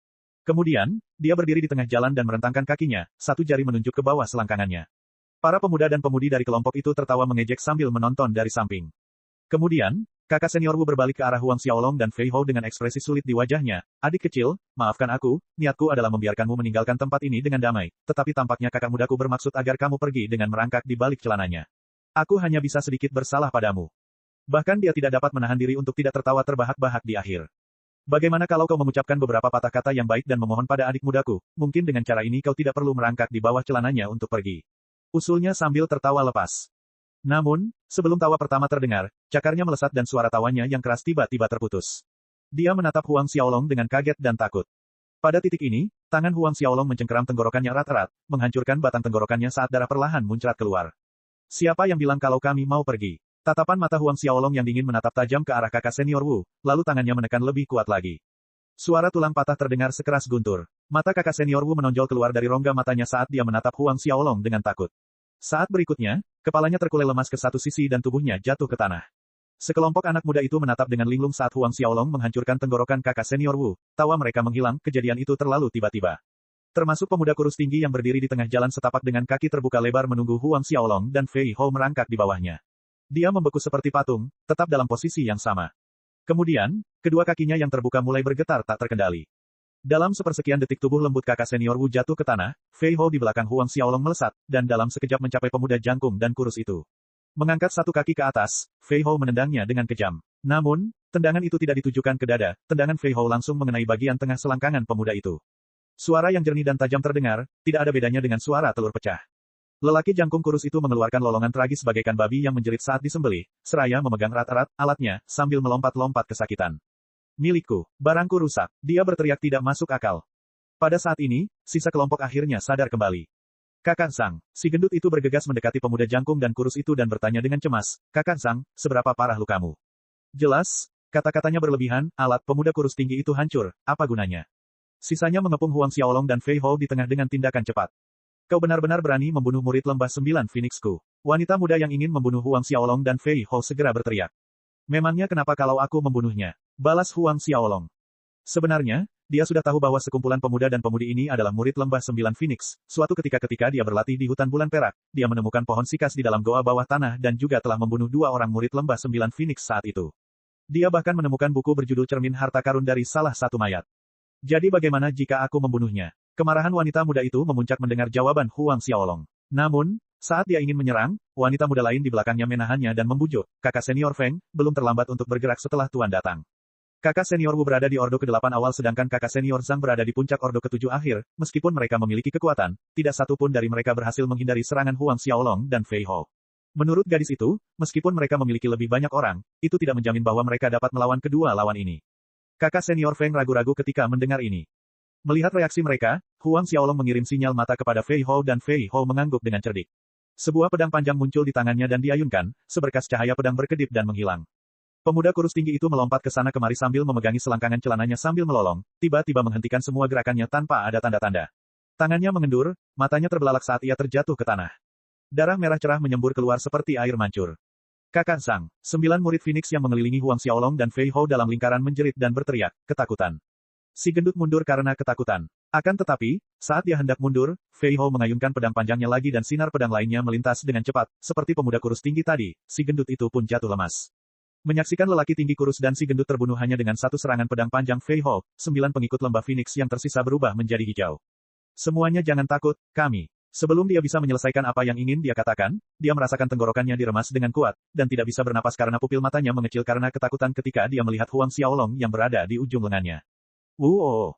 Kemudian, dia berdiri di tengah jalan dan merentangkan kakinya, satu jari menunjuk ke bawah selangkangannya. Para pemuda dan pemudi dari kelompok itu tertawa mengejek sambil menonton dari samping. Kemudian, kakak senior Wu berbalik ke arah Huang Xiaolong dan Fei Hou dengan ekspresi sulit di wajahnya. Adik kecil, maafkan aku, niatku adalah membiarkanmu meninggalkan tempat ini dengan damai, tetapi tampaknya kakak mudaku bermaksud agar kamu pergi dengan merangkak di balik celananya. Aku hanya bisa sedikit bersalah padamu. Bahkan dia tidak dapat menahan diri untuk tidak tertawa terbahak-bahak di akhir. Bagaimana kalau kau mengucapkan beberapa patah kata yang baik dan memohon pada adik mudaku, mungkin dengan cara ini kau tidak perlu merangkak di bawah celananya untuk pergi. Usulnya sambil tertawa lepas. Namun, sebelum tawa pertama terdengar, cakarnya melesat dan suara tawanya yang keras tiba-tiba terputus. Dia menatap Huang Xiaolong dengan kaget dan takut. Pada titik ini, tangan Huang Xiaolong mencengkeram tenggorokannya erat-erat, menghancurkan batang tenggorokannya saat darah perlahan muncrat keluar. Siapa yang bilang kalau kami mau pergi? Tatapan mata Huang Xiaolong yang dingin menatap tajam ke arah kakak senior Wu, lalu tangannya menekan lebih kuat lagi. Suara tulang patah terdengar sekeras guntur. Mata kakak senior Wu menonjol keluar dari rongga matanya saat dia menatap Huang Xiaolong dengan takut. Saat berikutnya, kepalanya terkulai lemas ke satu sisi dan tubuhnya jatuh ke tanah. Sekelompok anak muda itu menatap dengan linglung saat Huang Xiaolong menghancurkan tenggorokan kakak senior Wu. Tawa mereka menghilang, kejadian itu terlalu tiba-tiba. Termasuk pemuda kurus tinggi yang berdiri di tengah jalan setapak dengan kaki terbuka lebar menunggu Huang Xiaolong dan Fei Hou merangkak di bawahnya. Dia membeku seperti patung, tetap dalam posisi yang sama. Kemudian, kedua kakinya yang terbuka mulai bergetar tak terkendali. Dalam sepersekian detik tubuh lembut kakak senior Wu jatuh ke tanah, Fei Hou di belakang Huang Xiaolong melesat, dan dalam sekejap mencapai pemuda jangkung dan kurus itu. Mengangkat satu kaki ke atas, Fei Hou menendangnya dengan kejam. Namun, tendangan itu tidak ditujukan ke dada, tendangan Fei Hou langsung mengenai bagian tengah selangkangan pemuda itu. Suara yang jernih dan tajam terdengar, tidak ada bedanya dengan suara telur pecah. Lelaki jangkung kurus itu mengeluarkan lolongan tragis bagaikan babi yang menjerit saat disembelih, seraya memegang erat-erat alatnya, sambil melompat-lompat kesakitan. Milikku, barangku rusak, dia berteriak tidak masuk akal. Pada saat ini, sisa kelompok akhirnya sadar kembali. Kakak Sang, si gendut itu bergegas mendekati pemuda jangkung dan kurus itu dan bertanya dengan cemas, Kakak Sang, seberapa parah lukamu? Jelas, kata-katanya berlebihan, alat pemuda kurus tinggi itu hancur, apa gunanya? Sisanya mengepung Huang Xiaolong dan Fei Hou di tengah dengan tindakan cepat. Kau benar-benar berani membunuh murid lembah 9 Phoenixku. Wanita muda yang ingin membunuh Huang Xiaolong dan Fei Hou segera berteriak. Memangnya kenapa kalau aku membunuhnya? Balas Huang Xiaolong. Sebenarnya, dia sudah tahu bahwa sekumpulan pemuda dan pemudi ini adalah murid lembah 9 Phoenix. Suatu ketika dia berlatih di hutan bulan perak, dia menemukan pohon sikas di dalam goa bawah tanah dan juga telah membunuh 2 orang murid lembah 9 Phoenix saat itu. Dia bahkan menemukan buku berjudul Cermin Harta Karun dari salah satu mayat. Jadi bagaimana jika aku membunuhnya? Kemarahan wanita muda itu memuncak mendengar jawaban Huang Xiaolong. Namun, Saat dia ingin menyerang, wanita muda lain di belakangnya menahannya dan membujuk, kakak senior Feng, belum terlambat untuk bergerak setelah Tuan datang. Kakak senior Wu berada di Ordo ke-8 awal sedangkan kakak senior Zhang berada di puncak Ordo ke-7 akhir, meskipun mereka memiliki kekuatan, tidak satu pun dari mereka berhasil menghindari serangan Huang Xiaolong dan Fei Hou. Menurut gadis itu, meskipun mereka memiliki lebih banyak orang, itu tidak menjamin bahwa mereka dapat melawan kedua lawan ini. Kakak senior Feng ragu-ragu ketika mendengar ini. Melihat reaksi mereka, Huang Xiaolong mengirim sinyal mata kepada Fei Hou dan Fei Hou mengangguk dengan cerdik. Sebuah pedang panjang muncul di tangannya dan diayunkan, seberkas cahaya pedang berkedip dan menghilang. Pemuda kurus tinggi itu melompat ke sana kemari sambil memegangi selangkangan celananya sambil melolong, tiba-tiba menghentikan semua gerakannya tanpa ada tanda-tanda. Tangannya mengendur, matanya terbelalak saat ia terjatuh ke tanah. Darah merah cerah menyembur keluar seperti air mancur. Kakak Zhang, 9 murid Phoenix yang mengelilingi Huang Xiaolong dan Fei Hou dalam lingkaran menjerit dan berteriak, ketakutan. Si gendut mundur karena ketakutan. Akan tetapi, saat dia hendak mundur, Fei Hou mengayunkan pedang panjangnya lagi dan sinar pedang lainnya melintas dengan cepat, seperti pemuda kurus tinggi tadi, si gendut itu pun jatuh lemas. Menyaksikan lelaki tinggi kurus dan si gendut terbunuh hanya dengan satu serangan pedang panjang Fei Hou, 9 pengikut lembah Phoenix yang tersisa berubah menjadi hijau. Semuanya jangan takut, kami. Sebelum dia bisa menyelesaikan apa yang ingin dia katakan, dia merasakan tenggorokannya diremas dengan kuat, dan tidak bisa bernapas karena pupil matanya mengecil karena ketakutan ketika dia melihat Huang Xiaolong yang berada di ujung lengannya.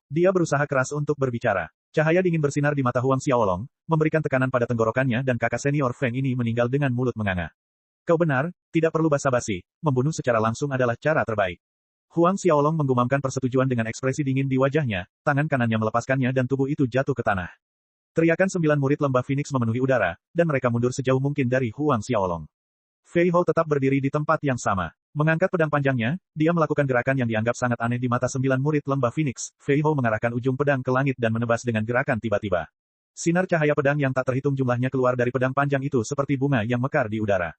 Dia berusaha keras untuk berbicara. Cahaya dingin bersinar di mata Huang Xiaolong, memberikan tekanan pada tenggorokannya dan kakak senior Feng ini meninggal dengan mulut menganga. Kau benar, tidak perlu basa-basi, membunuh secara langsung adalah cara terbaik. Huang Xiaolong menggumamkan persetujuan dengan ekspresi dingin di wajahnya, tangan kanannya melepaskannya dan tubuh itu jatuh ke tanah. Teriakan 9 murid lembah Phoenix memenuhi udara, dan mereka mundur sejauh mungkin dari Huang Xiaolong. Fei Hou tetap berdiri di tempat yang sama. Mengangkat pedang panjangnya, dia melakukan gerakan yang dianggap sangat aneh di mata 9 murid lembah Phoenix. Fei Hou mengarahkan ujung pedang ke langit dan menebas dengan gerakan tiba-tiba. Sinar cahaya pedang yang tak terhitung jumlahnya keluar dari pedang panjang itu seperti bunga yang mekar di udara.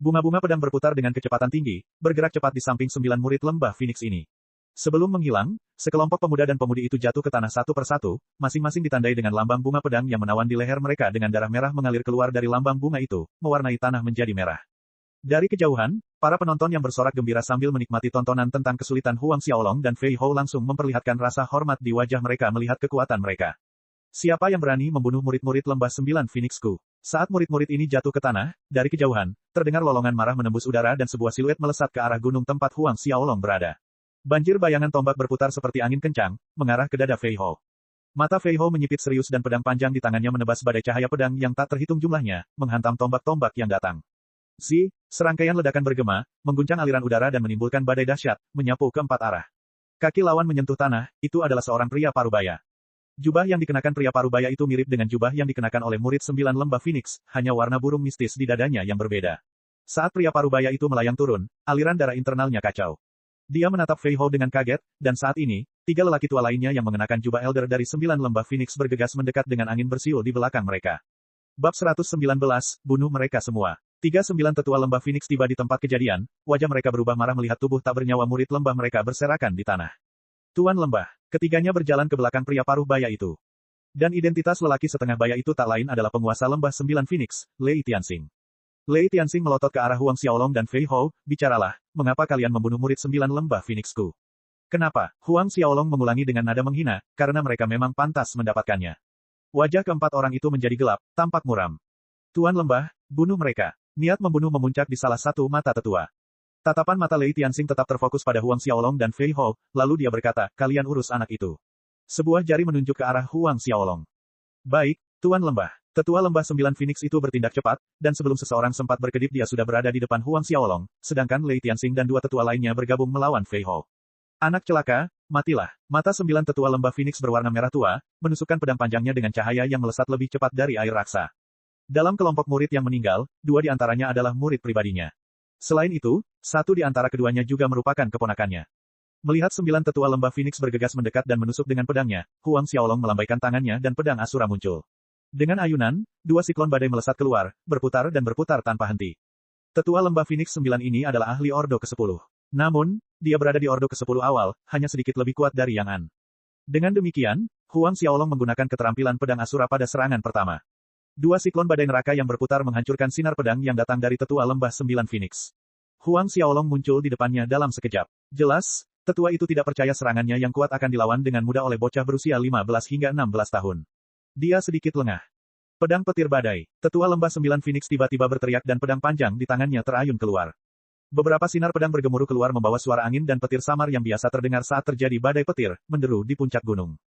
Bunga-bunga pedang berputar dengan kecepatan tinggi, bergerak cepat di samping 9 murid lembah Phoenix ini. Sebelum menghilang, sekelompok pemuda dan pemudi itu jatuh ke tanah satu persatu, masing-masing ditandai dengan lambang bunga pedang yang menawan di leher mereka dengan darah merah mengalir keluar dari lambang bunga itu, mewarnai tanah menjadi merah. Dari kejauhan, para penonton yang bersorak gembira sambil menikmati tontonan tentang kesulitan Huang Xiaolong dan Fei Hou langsung memperlihatkan rasa hormat di wajah mereka melihat kekuatan mereka. Siapa yang berani membunuh murid-murid lembah 9 Phoenixku? Saat murid-murid ini jatuh ke tanah, dari kejauhan, terdengar lolongan marah menembus udara dan sebuah siluet melesat ke arah gunung tempat Huang Xiaolong berada. Banjir bayangan tombak berputar seperti angin kencang, mengarah ke dada Fei Hou. Mata Fei Hou menyipit serius dan pedang panjang di tangannya menebas badai cahaya pedang yang tak terhitung jumlahnya, menghantam tombak-tombak yang datang. Serangkaian ledakan bergema, mengguncang aliran udara dan menimbulkan badai dahsyat, menyapu ke 4 arah. Kaki lawan menyentuh tanah, itu adalah seorang pria parubaya. Jubah yang dikenakan pria parubaya itu mirip dengan jubah yang dikenakan oleh murid 9 lembah Phoenix, hanya warna burung mistis di dadanya yang berbeda. Saat pria parubaya itu melayang turun, aliran darah internalnya kacau. Dia menatap Fei Hou dengan kaget, dan saat ini, 3 lelaki tua lainnya yang mengenakan jubah elder dari 9 lembah Phoenix bergegas mendekat dengan angin bersiul di belakang mereka. Bab 119, bunuh mereka semua. 9 tetua lembah Phoenix tiba di tempat kejadian, wajah mereka berubah marah melihat tubuh tak bernyawa murid lembah mereka berserakan di tanah. Tuan lembah, ketiganya berjalan ke belakang pria paruh baya itu. Dan identitas lelaki setengah baya itu tak lain adalah penguasa lembah 9 Phoenix, Lei Tianxing. Lei Tianxing melotot ke arah Huang Xiaolong dan Fei Hou, bicaralah, mengapa kalian membunuh murid 9 lembah Phoenixku? Kenapa? Huang Xiaolong mengulangi dengan nada menghina, karena mereka memang pantas mendapatkannya. Wajah keempat orang itu menjadi gelap, tampak muram. Tuan lembah, bunuh mereka. Niat membunuh memuncak di salah satu mata tetua. Tatapan mata Lei Tianxing tetap terfokus pada Huang Xiaolong dan Fei Hou, lalu dia berkata, kalian urus anak itu. Sebuah jari menunjuk ke arah Huang Xiaolong. Baik, Tuan lembah. Tetua lembah 9 Phoenix itu bertindak cepat, dan sebelum seseorang sempat berkedip dia sudah berada di depan Huang Xiaolong, sedangkan Lei Tianxing dan 2 tetua lainnya bergabung melawan Fei Hou. Anak celaka, matilah. Mata 9 tetua lembah Phoenix berwarna merah tua, menusukkan pedang panjangnya dengan cahaya yang melesat lebih cepat dari air raksa. Dalam kelompok murid yang meninggal, 2 di antaranya adalah murid pribadinya. Selain itu, 1 di antara keduanya juga merupakan keponakannya. Melihat 9 tetua lembah Phoenix bergegas mendekat dan menusuk dengan pedangnya, Huang Xiaolong melambaikan tangannya dan pedang Asura muncul. Dengan ayunan, 2 siklon badai melesat keluar, berputar dan berputar tanpa henti. Tetua lembah Phoenix 9 ini adalah ahli Ordo ke-10. Namun, dia berada di Ordo ke-10 awal, hanya sedikit lebih kuat dari Yang An. Dengan demikian, Huang Xiaolong menggunakan keterampilan pedang Asura pada serangan pertama. 2 siklon badai neraka yang berputar menghancurkan sinar pedang yang datang dari tetua lembah 9 Phoenix. Huang Xiaolong muncul di depannya dalam sekejap. Jelas, tetua itu tidak percaya serangannya yang kuat akan dilawan dengan mudah oleh bocah berusia 15 hingga 16 tahun. Dia sedikit lengah. Pedang petir badai. Tetua lembah 9 Phoenix tiba-tiba berteriak dan pedang panjang di tangannya terayun keluar. Beberapa sinar pedang bergemuruh keluar membawa suara angin dan petir samar yang biasa terdengar saat terjadi badai petir, menderu di puncak gunung.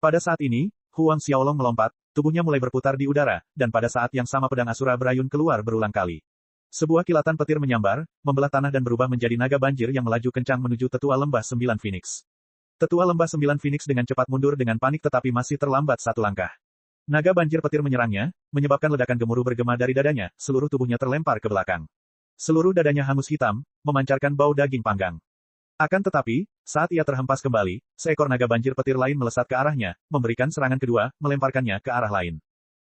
Pada saat ini, Huang Xiaolong melompat, tubuhnya mulai berputar di udara, dan pada saat yang sama pedang Asura berayun keluar berulang kali. Sebuah kilatan petir menyambar, membelah tanah dan berubah menjadi naga banjir yang melaju kencang menuju tetua lembah 9 Phoenix. Tetua lembah 9 Phoenix dengan cepat mundur dengan panik tetapi masih terlambat satu langkah. Naga banjir petir menyerangnya, menyebabkan ledakan gemuruh bergema dari dadanya, seluruh tubuhnya terlempar ke belakang. Seluruh dadanya hangus hitam, memancarkan bau daging panggang. Akan tetapi, saat ia terhempas kembali, seekor naga banjir petir lain melesat ke arahnya, memberikan serangan kedua, melemparkannya ke arah lain.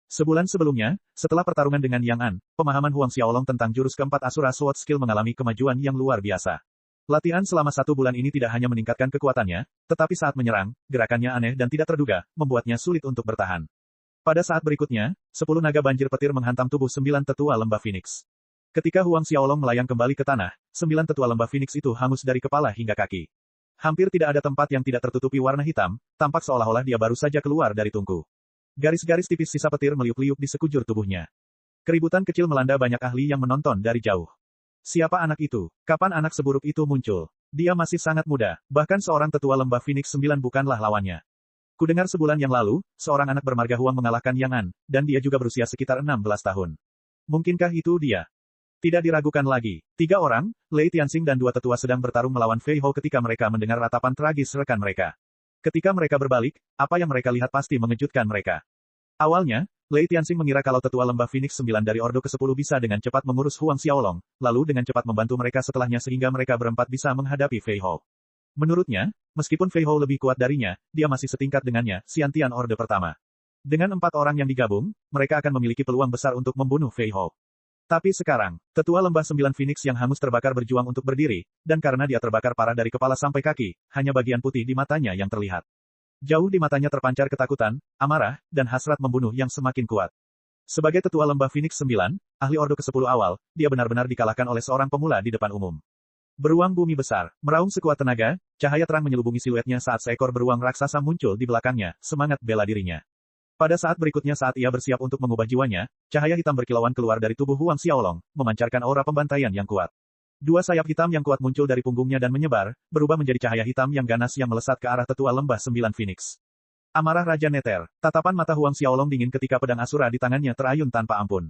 Sebulan sebelumnya, setelah pertarungan dengan Yang An, pemahaman Huang Xiaolong tentang jurus keempat Asura Sword Skill mengalami kemajuan yang luar biasa. Latihan selama 1 bulan ini tidak hanya meningkatkan kekuatannya, tetapi saat menyerang, gerakannya aneh dan tidak terduga, membuatnya sulit untuk bertahan. Pada saat berikutnya, 10 naga banjir petir menghantam tubuh 9 tetua lembah Phoenix. Ketika Huang Xiaolong melayang kembali ke tanah, 9 tetua lembah Phoenix itu hangus dari kepala hingga kaki. Hampir tidak ada tempat yang tidak tertutupi warna hitam, tampak seolah-olah dia baru saja keluar dari tungku. Garis-garis tipis sisa petir meliuk-liuk di sekujur tubuhnya. Keributan kecil melanda banyak ahli yang menonton dari jauh. Siapa anak itu? Kapan anak seburuk itu muncul? Dia masih sangat muda, bahkan seorang tetua lembah Phoenix 9 bukanlah lawannya. Kudengar sebulan yang lalu, seorang anak bermarga Huang mengalahkan Yang An, dan dia juga berusia sekitar 16 tahun. Mungkinkah itu dia? Tidak diragukan lagi. 3 orang, Lei Tianxing dan 2 tetua sedang bertarung melawan Fei Hou ketika mereka mendengar ratapan tragis rekan mereka. Ketika mereka berbalik, apa yang mereka lihat pasti mengejutkan mereka. Awalnya, Lei Tianxing mengira kalau tetua lembah Phoenix 9 dari Ordo ke-10 bisa dengan cepat mengurus Huang Xiaolong, lalu dengan cepat membantu mereka setelahnya sehingga mereka berempat bisa menghadapi Fei Hou. Menurutnya, meskipun Fei Hou lebih kuat darinya, dia masih setingkat dengannya, Xiantian Orde pertama. Dengan 4 orang yang digabung, mereka akan memiliki peluang besar untuk membunuh Fei Hou. Tapi sekarang, tetua lembah 9 Phoenix yang hangus terbakar berjuang untuk berdiri, dan karena dia terbakar parah dari kepala sampai kaki, hanya bagian putih di matanya yang terlihat. Jauh di matanya terpancar ketakutan, amarah, dan hasrat membunuh yang semakin kuat. Sebagai tetua lembah Phoenix 9, ahli Ordo ke-10 awal, dia benar-benar dikalahkan oleh seorang pemula di depan umum. Beruang bumi besar, meraung sekuat tenaga, cahaya terang menyelubungi siluetnya saat seekor beruang raksasa muncul di belakangnya, semangat bela dirinya. Pada saat berikutnya saat ia bersiap untuk mengubah jiwanya, cahaya hitam berkilauan keluar dari tubuh Huang Xiaolong, memancarkan aura pembantaian yang kuat. 2 sayap hitam yang kuat muncul dari punggungnya dan menyebar, berubah menjadi cahaya hitam yang ganas yang melesat ke arah tetua lembah 9 Phoenix. Amarah Raja Neter, tatapan mata Huang Xiaolong dingin ketika pedang Asura di tangannya terayun tanpa ampun.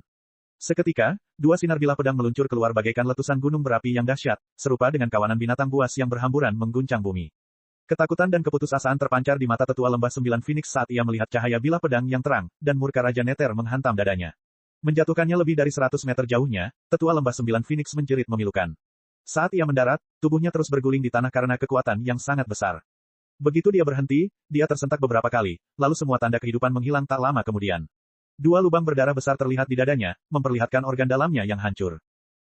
Seketika, 2 sinar bilah pedang meluncur keluar bagaikan letusan gunung berapi yang dahsyat, serupa dengan kawanan binatang buas yang berhamburan mengguncang bumi. Ketakutan dan keputusasaan terpancar di mata tetua lembah 9 Phoenix saat ia melihat cahaya bilah pedang yang terang, dan murka Raja Neter menghantam dadanya. Menjatuhkannya lebih dari 100 meter jauhnya, tetua lembah 9 Phoenix menjerit memilukan. Saat ia mendarat, tubuhnya terus berguling di tanah karena kekuatan yang sangat besar. Begitu dia berhenti, dia tersentak beberapa kali, lalu semua tanda kehidupan menghilang tak lama kemudian. 2 lubang berdarah besar terlihat di dadanya, memperlihatkan organ dalamnya yang hancur.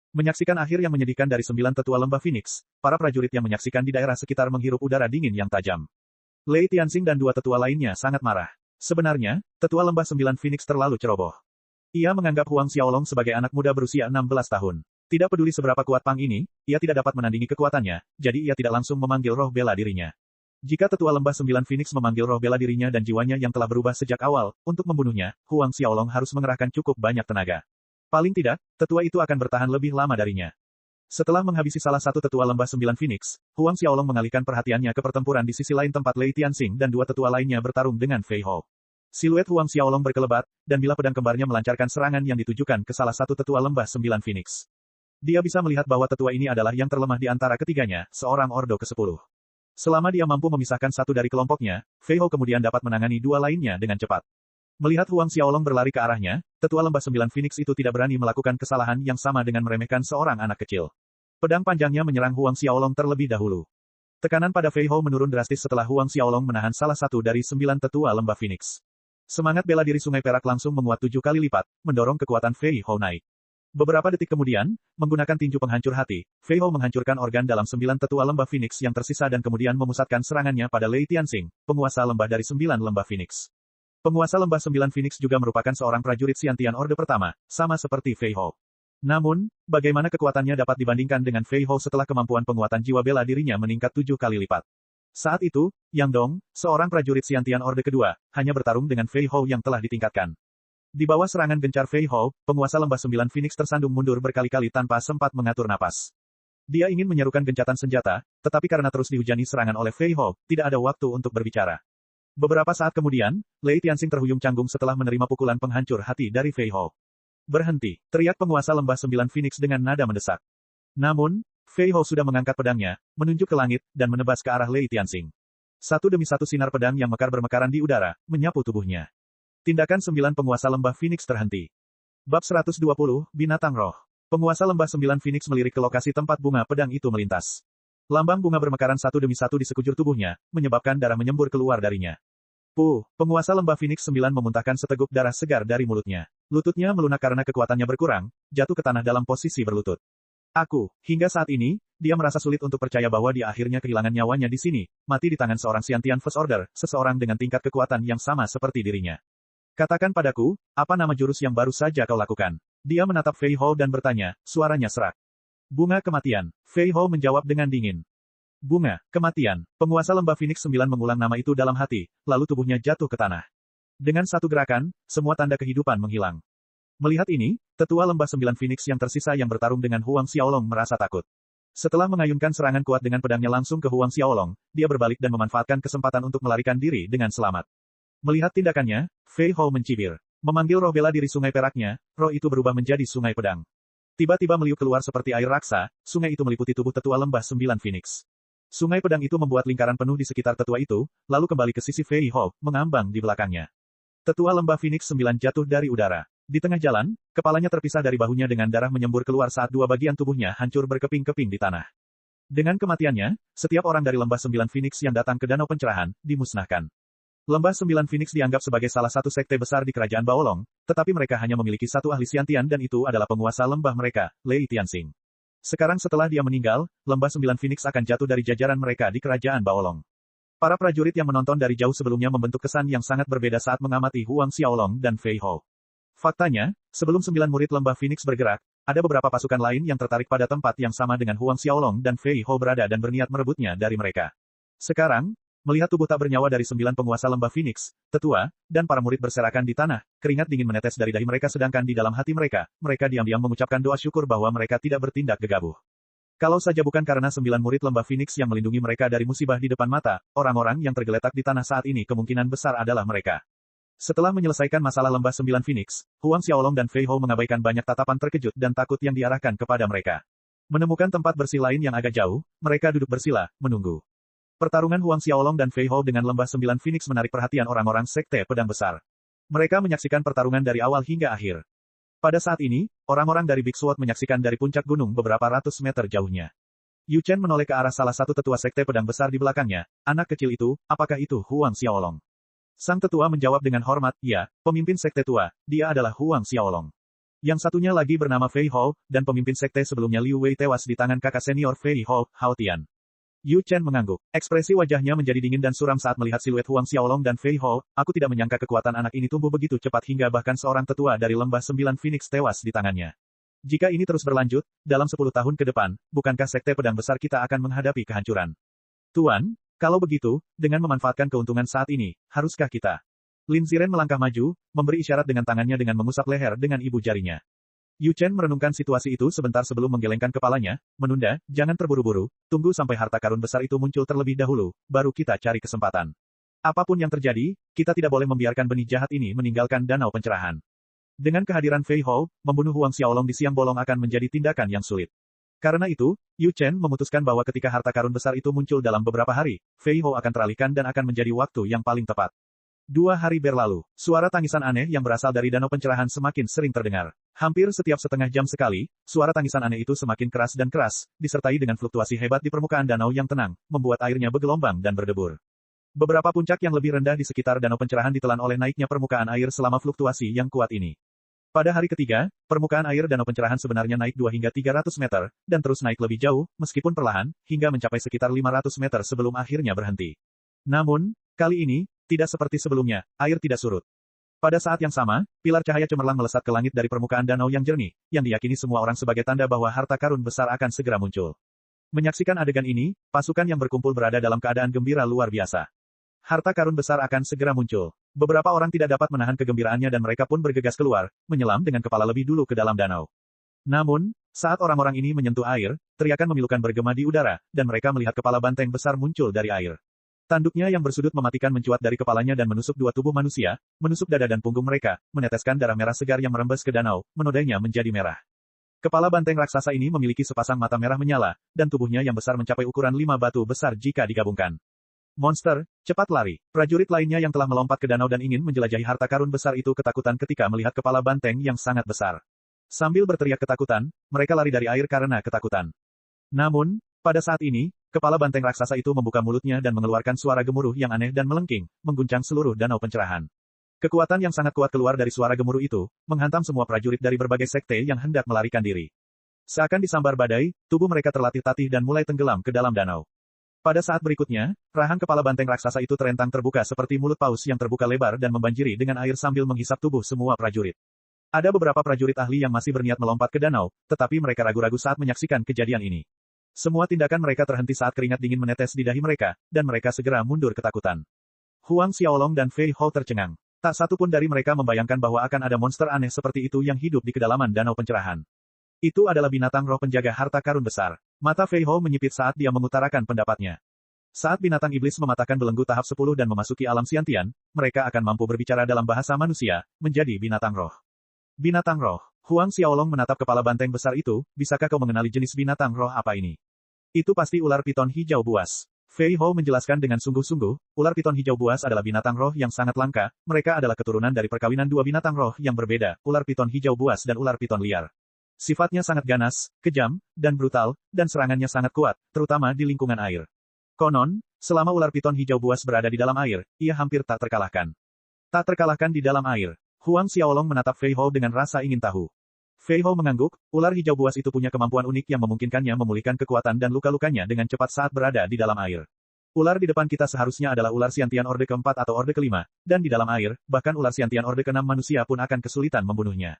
Menyaksikan akhir yang menyedihkan dari 9 tetua lembah Phoenix, para prajurit yang menyaksikan di daerah sekitar menghirup udara dingin yang tajam. Lei Tianxing dan 2 tetua lainnya sangat marah. Sebenarnya, tetua lembah 9 Phoenix terlalu ceroboh. Ia menganggap Huang Xiaolong sebagai anak muda berusia 16 tahun. Tidak peduli seberapa kuat Pang ini, ia tidak dapat menandingi kekuatannya, jadi ia tidak langsung memanggil roh bela dirinya. Jika tetua lembah 9 Phoenix memanggil roh bela dirinya dan jiwanya yang telah berubah sejak awal, untuk membunuhnya, Huang Xiaolong harus mengerahkan cukup banyak tenaga. Paling tidak, tetua itu akan bertahan lebih lama darinya. Setelah menghabisi salah satu tetua lembah 9 Phoenix, Huang Xiaolong mengalihkan perhatiannya ke pertempuran di sisi lain tempat Lei Tianxing dan 2 tetua lainnya bertarung dengan Fei Hou. Siluet Huang Xiaolong berkelebat, dan bilah pedang kembarnya melancarkan serangan yang ditujukan ke salah satu tetua lembah 9 Phoenix. Dia bisa melihat bahwa tetua ini adalah yang terlemah di antara ketiganya, seorang Ordo ke-10. Selama dia mampu memisahkan satu dari kelompoknya, Fei Hou kemudian dapat menangani 2 lainnya dengan cepat. Melihat Huang Xiaolong berlari ke arahnya, tetua lembah 9 Phoenix itu tidak berani melakukan kesalahan yang sama dengan meremehkan seorang anak kecil. Pedang panjangnya menyerang Huang Xiaolong terlebih dahulu. Tekanan pada Fei Hou menurun drastis setelah Huang Xiaolong menahan salah satu dari 9 tetua lembah Phoenix. Semangat bela diri Sungai Perak langsung menguat 7 kali lipat, mendorong kekuatan Fei Hou naik. Beberapa detik kemudian, menggunakan tinju penghancur hati, Fei Hou menghancurkan organ dalam 9 tetua lembah Phoenix yang tersisa dan kemudian memusatkan serangannya pada Lei Tianxing, penguasa lembah dari 9 lembah Phoenix. Penguasa lembah 9 Phoenix juga merupakan seorang prajurit Xiantian Orde pertama, sama seperti Fei Hou. Namun, bagaimana kekuatannya dapat dibandingkan dengan Fei Hou setelah kemampuan penguatan jiwa bela dirinya meningkat 7 kali lipat. Saat itu, Yang Dong, seorang prajurit Xiantian Orde kedua, hanya bertarung dengan Fei Hou yang telah ditingkatkan. Di bawah serangan gencar Fei Hou, penguasa lembah 9 Phoenix tersandung mundur berkali-kali tanpa sempat mengatur napas. Dia ingin menyerukan gencatan senjata, tetapi karena terus dihujani serangan oleh Fei Hou, tidak ada waktu untuk berbicara. Beberapa saat kemudian, Lei Tianxing terhuyung canggung setelah menerima pukulan penghancur hati dari Fei Hou. Berhenti, teriak penguasa lembah 9 Phoenix dengan nada mendesak. Namun, Fei Hou sudah mengangkat pedangnya, menunjuk ke langit, dan menebas ke arah Lei Tianxing. Satu demi satu sinar pedang yang mekar bermekaran di udara, menyapu tubuhnya. Tindakan 9 penguasa lembah Phoenix terhenti. Bab 120, Binatang Roh. Penguasa lembah 9 Phoenix melirik ke lokasi tempat bunga pedang itu melintas. Lambang bunga bermekaran satu demi satu di sekujur tubuhnya, menyebabkan darah menyembur keluar darinya. Penguasa lembah Phoenix 9 memuntahkan seteguk darah segar dari mulutnya. Lututnya melunak karena kekuatannya berkurang, jatuh ke tanah dalam posisi berlutut. Hingga saat ini, dia merasa sulit untuk percaya bahwa dia akhirnya kehilangan nyawanya di sini, mati di tangan seorang Xiantian First Order, seseorang dengan tingkat kekuatan yang sama seperti dirinya. Katakan padaku, apa nama jurus yang baru saja kau lakukan? Dia menatap Fei Hou dan bertanya, suaranya serak. Bunga kematian. Fei Hou menjawab dengan dingin. Bunga kematian. Penguasa lembah Phoenix 9 mengulang nama itu dalam hati, lalu tubuhnya jatuh ke tanah. Dengan satu gerakan, semua tanda kehidupan menghilang. Melihat ini, tetua lembah 9 Phoenix yang tersisa yang bertarung dengan Huang Xiaolong merasa takut. Setelah mengayunkan serangan kuat dengan pedangnya langsung ke Huang Xiaolong, dia berbalik dan memanfaatkan kesempatan untuk melarikan diri dengan selamat. Melihat tindakannya, Fei Hou mencibir. Memanggil roh bela diri sungai peraknya, roh itu berubah menjadi sungai pedang. Tiba-tiba meliuk keluar seperti air raksa, sungai itu meliputi tubuh tetua lembah 9 Phoenix. Sungai pedang itu membuat lingkaran penuh di sekitar tetua itu, lalu kembali ke sisi Fei Hou, mengambang di belakangnya. Tetua lembah Phoenix 9 jatuh dari udara. Di tengah jalan, kepalanya terpisah dari bahunya dengan darah menyembur keluar saat dua bagian tubuhnya hancur berkeping-keping di tanah. Dengan kematiannya, setiap orang dari lembah 9 Phoenix yang datang ke Danau Pencerahan, dimusnahkan. Lembah 9 Phoenix dianggap sebagai salah satu sekte besar di kerajaan Baolong, tetapi mereka hanya memiliki satu ahli Xiantian dan itu adalah penguasa lembah mereka, Lei Tianxing. Sekarang setelah dia meninggal, lembah 9 Phoenix akan jatuh dari jajaran mereka di kerajaan Baolong. Para prajurit yang menonton dari jauh sebelumnya membentuk kesan yang sangat berbeda saat mengamati Huang Xiaolong dan Fei Hou. Faktanya, sebelum 9 murid lembah Phoenix bergerak, ada beberapa pasukan lain yang tertarik pada tempat yang sama dengan Huang Xiaolong dan Fei Hou berada dan berniat merebutnya dari mereka. Sekarang, melihat tubuh tak bernyawa dari 9 penguasa lembah Phoenix, tetua, dan para murid berserakan di tanah, keringat dingin menetes dari dahi mereka sedangkan di dalam hati mereka, mereka diam-diam mengucapkan doa syukur bahwa mereka tidak bertindak gegabah. Kalau saja bukan karena 9 murid lembah Phoenix yang melindungi mereka dari musibah di depan mata, orang-orang yang tergeletak di tanah saat ini kemungkinan besar adalah mereka. Setelah menyelesaikan masalah lembah 9 Phoenix, Huang Xiaolong dan Fei Hou mengabaikan banyak tatapan terkejut dan takut yang diarahkan kepada mereka. Menemukan tempat bersih lain yang agak jauh, mereka duduk bersila, menunggu. Pertarungan Huang Xiaolong dan Fei Hou dengan lembah 9 Phoenix menarik perhatian orang-orang sekte pedang besar. Mereka menyaksikan pertarungan dari awal hingga akhir. Pada saat ini, orang-orang dari Big Sword menyaksikan dari puncak gunung beberapa ratus meter jauhnya. Yu Chen menoleh ke arah salah satu tetua sekte pedang besar di belakangnya. Anak kecil itu, apakah itu Huang Xiaolong? Sang tetua menjawab dengan hormat, ya, pemimpin sekte tua, dia adalah Huang Xiaolong. Yang satunya lagi bernama Fei Hou, dan pemimpin sekte sebelumnya Liu Wei tewas di tangan kakak senior Fei Hou, Hao Tian. Yu Chen mengangguk. Ekspresi wajahnya menjadi dingin dan suram saat melihat siluet Huang Xiaolong dan Fei Hou. Aku tidak menyangka kekuatan anak ini tumbuh begitu cepat hingga bahkan seorang tetua dari lembah 9 Phoenix tewas di tangannya. Jika ini terus berlanjut, dalam 10 tahun ke depan, bukankah sekte pedang besar kita akan menghadapi kehancuran? Tuan, kalau begitu, dengan memanfaatkan keuntungan saat ini, haruskah kita? Lin Ziren melangkah maju, memberi isyarat dengan tangannya dengan mengusap leher dengan ibu jarinya. Yu Chen merenungkan situasi itu sebentar sebelum menggelengkan kepalanya, menunda, jangan terburu-buru, tunggu sampai harta karun besar itu muncul terlebih dahulu, baru kita cari kesempatan. Apapun yang terjadi, kita tidak boleh membiarkan benih jahat ini meninggalkan danau pencerahan. Dengan kehadiran Fei Hou, membunuh Huang Xiaolong di siang bolong akan menjadi tindakan yang sulit. Karena itu, Yu Chen memutuskan bahwa ketika harta karun besar itu muncul dalam beberapa hari, Fei Hou akan teralihkan dan akan menjadi waktu yang paling tepat. 2 hari berlalu, suara tangisan aneh yang berasal dari danau pencerahan semakin sering terdengar. Hampir setiap setengah jam sekali, suara tangisan aneh itu semakin keras dan keras, disertai dengan fluktuasi hebat di permukaan danau yang tenang, membuat airnya bergelombang dan berdebur. Beberapa puncak yang lebih rendah di sekitar danau pencerahan ditelan oleh naiknya permukaan air selama fluktuasi yang kuat ini. Pada hari ketiga, permukaan air danau pencerahan sebenarnya naik 2 hingga 300 meter, dan terus naik lebih jauh, meskipun perlahan, hingga mencapai sekitar 500 meter sebelum akhirnya berhenti. Namun, kali ini, tidak seperti sebelumnya, air tidak surut. Pada saat yang sama, pilar cahaya cemerlang melesat ke langit dari permukaan danau yang jernih, yang diyakini semua orang sebagai tanda bahwa harta karun besar akan segera muncul. Menyaksikan adegan ini, pasukan yang berkumpul berada dalam keadaan gembira luar biasa. Harta karun besar akan segera muncul. Beberapa orang tidak dapat menahan kegembiraannya dan mereka pun bergegas keluar, menyelam dengan kepala lebih dulu ke dalam danau. Namun, saat orang-orang ini menyentuh air, teriakan memilukan bergema di udara, dan mereka melihat kepala banteng besar muncul dari air. Tanduknya yang bersudut mematikan mencuat dari kepalanya dan menusuk dua tubuh manusia, menusuk dada dan punggung mereka, meneteskan darah merah segar yang merembes ke danau, menodainya menjadi merah. Kepala banteng raksasa ini memiliki sepasang mata merah menyala, dan tubuhnya yang besar mencapai ukuran 5 batu besar jika digabungkan. Monster, cepat lari. Prajurit lainnya yang telah melompat ke danau dan ingin menjelajahi harta karun besar itu ketakutan ketika melihat kepala banteng yang sangat besar. Sambil berteriak ketakutan, mereka lari dari air karena ketakutan. Namun, pada saat ini, kepala banteng raksasa itu membuka mulutnya dan mengeluarkan suara gemuruh yang aneh dan melengking, mengguncang seluruh danau pencerahan. Kekuatan yang sangat kuat keluar dari suara gemuruh itu, menghantam semua prajurit dari berbagai sekte yang hendak melarikan diri. Seakan disambar badai, tubuh mereka terlatih-tatih dan mulai tenggelam ke dalam danau. Pada saat berikutnya, rahang kepala banteng raksasa itu terentang terbuka seperti mulut paus yang terbuka lebar dan membanjiri dengan air sambil menghisap tubuh semua prajurit. Ada beberapa prajurit ahli yang masih berniat melompat ke danau, tetapi mereka ragu-ragu saat menyaksikan kejadian ini. Semua tindakan mereka terhenti saat keringat dingin menetes di dahi mereka, dan mereka segera mundur ketakutan. Huang Xiaolong dan Fei Hou tercengang. Tak satu pun dari mereka membayangkan bahwa akan ada monster aneh seperti itu yang hidup di kedalaman danau pencerahan. Itu adalah binatang roh penjaga harta karun besar. Mata Fei Hou menyipit saat dia mengutarakan pendapatnya. Saat binatang iblis mematahkan belenggu tahap 10 dan memasuki alam Xiantian, mereka akan mampu berbicara dalam bahasa manusia, menjadi binatang roh. Binatang roh. Huang Xiaolong menatap kepala banteng besar itu, bisakah kau mengenali jenis binatang roh apa ini? Itu pasti ular piton hijau buas. Fei Hou menjelaskan dengan sungguh-sungguh, ular piton hijau buas adalah binatang roh yang sangat langka, mereka adalah keturunan dari perkawinan dua binatang roh yang berbeda, ular piton hijau buas dan ular piton liar. Sifatnya sangat ganas, kejam, dan brutal, dan serangannya sangat kuat, terutama di lingkungan air. Konon, selama ular piton hijau buas berada di dalam air, ia hampir tak terkalahkan. Tak terkalahkan di dalam air. Huang Xiaolong menatap Fei Hou dengan rasa ingin tahu. Fei Hou mengangguk, ular hijau buas itu punya kemampuan unik yang memungkinkannya memulihkan kekuatan dan luka-lukanya dengan cepat saat berada di dalam air. Ular di depan kita seharusnya adalah ular Xiantian Orde keempat atau Orde kelima, dan di dalam air, bahkan ular Xiantian Orde keenam manusia pun akan kesulitan membunuhnya.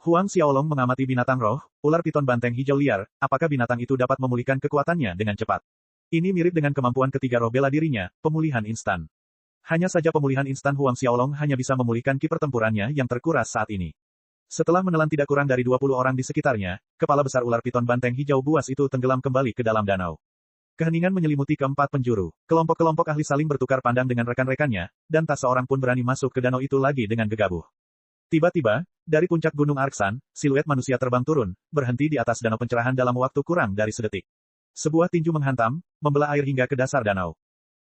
Huang Xiaolong mengamati binatang roh, ular piton banteng hijau liar, apakah binatang itu dapat memulihkan kekuatannya dengan cepat? Ini mirip dengan kemampuan ketiga roh bela dirinya, pemulihan instan. Hanya saja pemulihan instan Huang Xiaolong hanya bisa memulihkan ki pertempurannya yang terkuras saat ini. Setelah menelan tidak kurang dari 20 orang di sekitarnya, kepala besar ular piton banteng hijau buas itu tenggelam kembali ke dalam danau. Keheningan menyelimuti keempat penjuru. Kelompok-kelompok ahli saling bertukar pandang dengan rekan-rekannya, dan tak seorang pun berani masuk ke danau itu lagi dengan gegabah. Tiba-tiba, dari puncak gunung Arksan, siluet manusia terbang turun, berhenti di atas danau pencerahan dalam waktu kurang dari sedetik. Sebuah tinju menghantam, membelah air hingga ke dasar danau.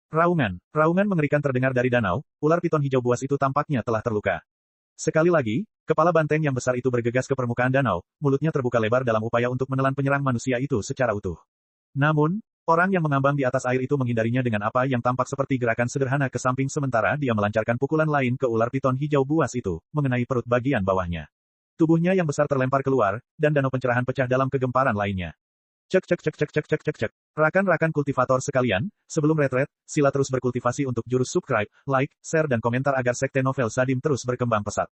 Raungan mengerikan terdengar dari danau, ular piton hijau buas itu tampaknya telah terluka. Sekali lagi, kepala banteng yang besar itu bergegas ke permukaan danau, mulutnya terbuka lebar dalam upaya untuk menelan penyerang manusia itu secara utuh. Namun, orang yang mengambang di atas air itu menghindarinya dengan apa yang tampak seperti gerakan sederhana ke samping sementara dia melancarkan pukulan lain ke ular piton hijau buas itu, mengenai perut bagian bawahnya. Tubuhnya yang besar terlempar keluar, dan danau pencerahan pecah dalam kegemparan lainnya. Cek. Rakan-rakan kultivator sekalian, sebelum retret, sila terus berkultivasi untuk jurus subscribe, like, share dan komentar agar sekte novel Sadim terus berkembang pesat.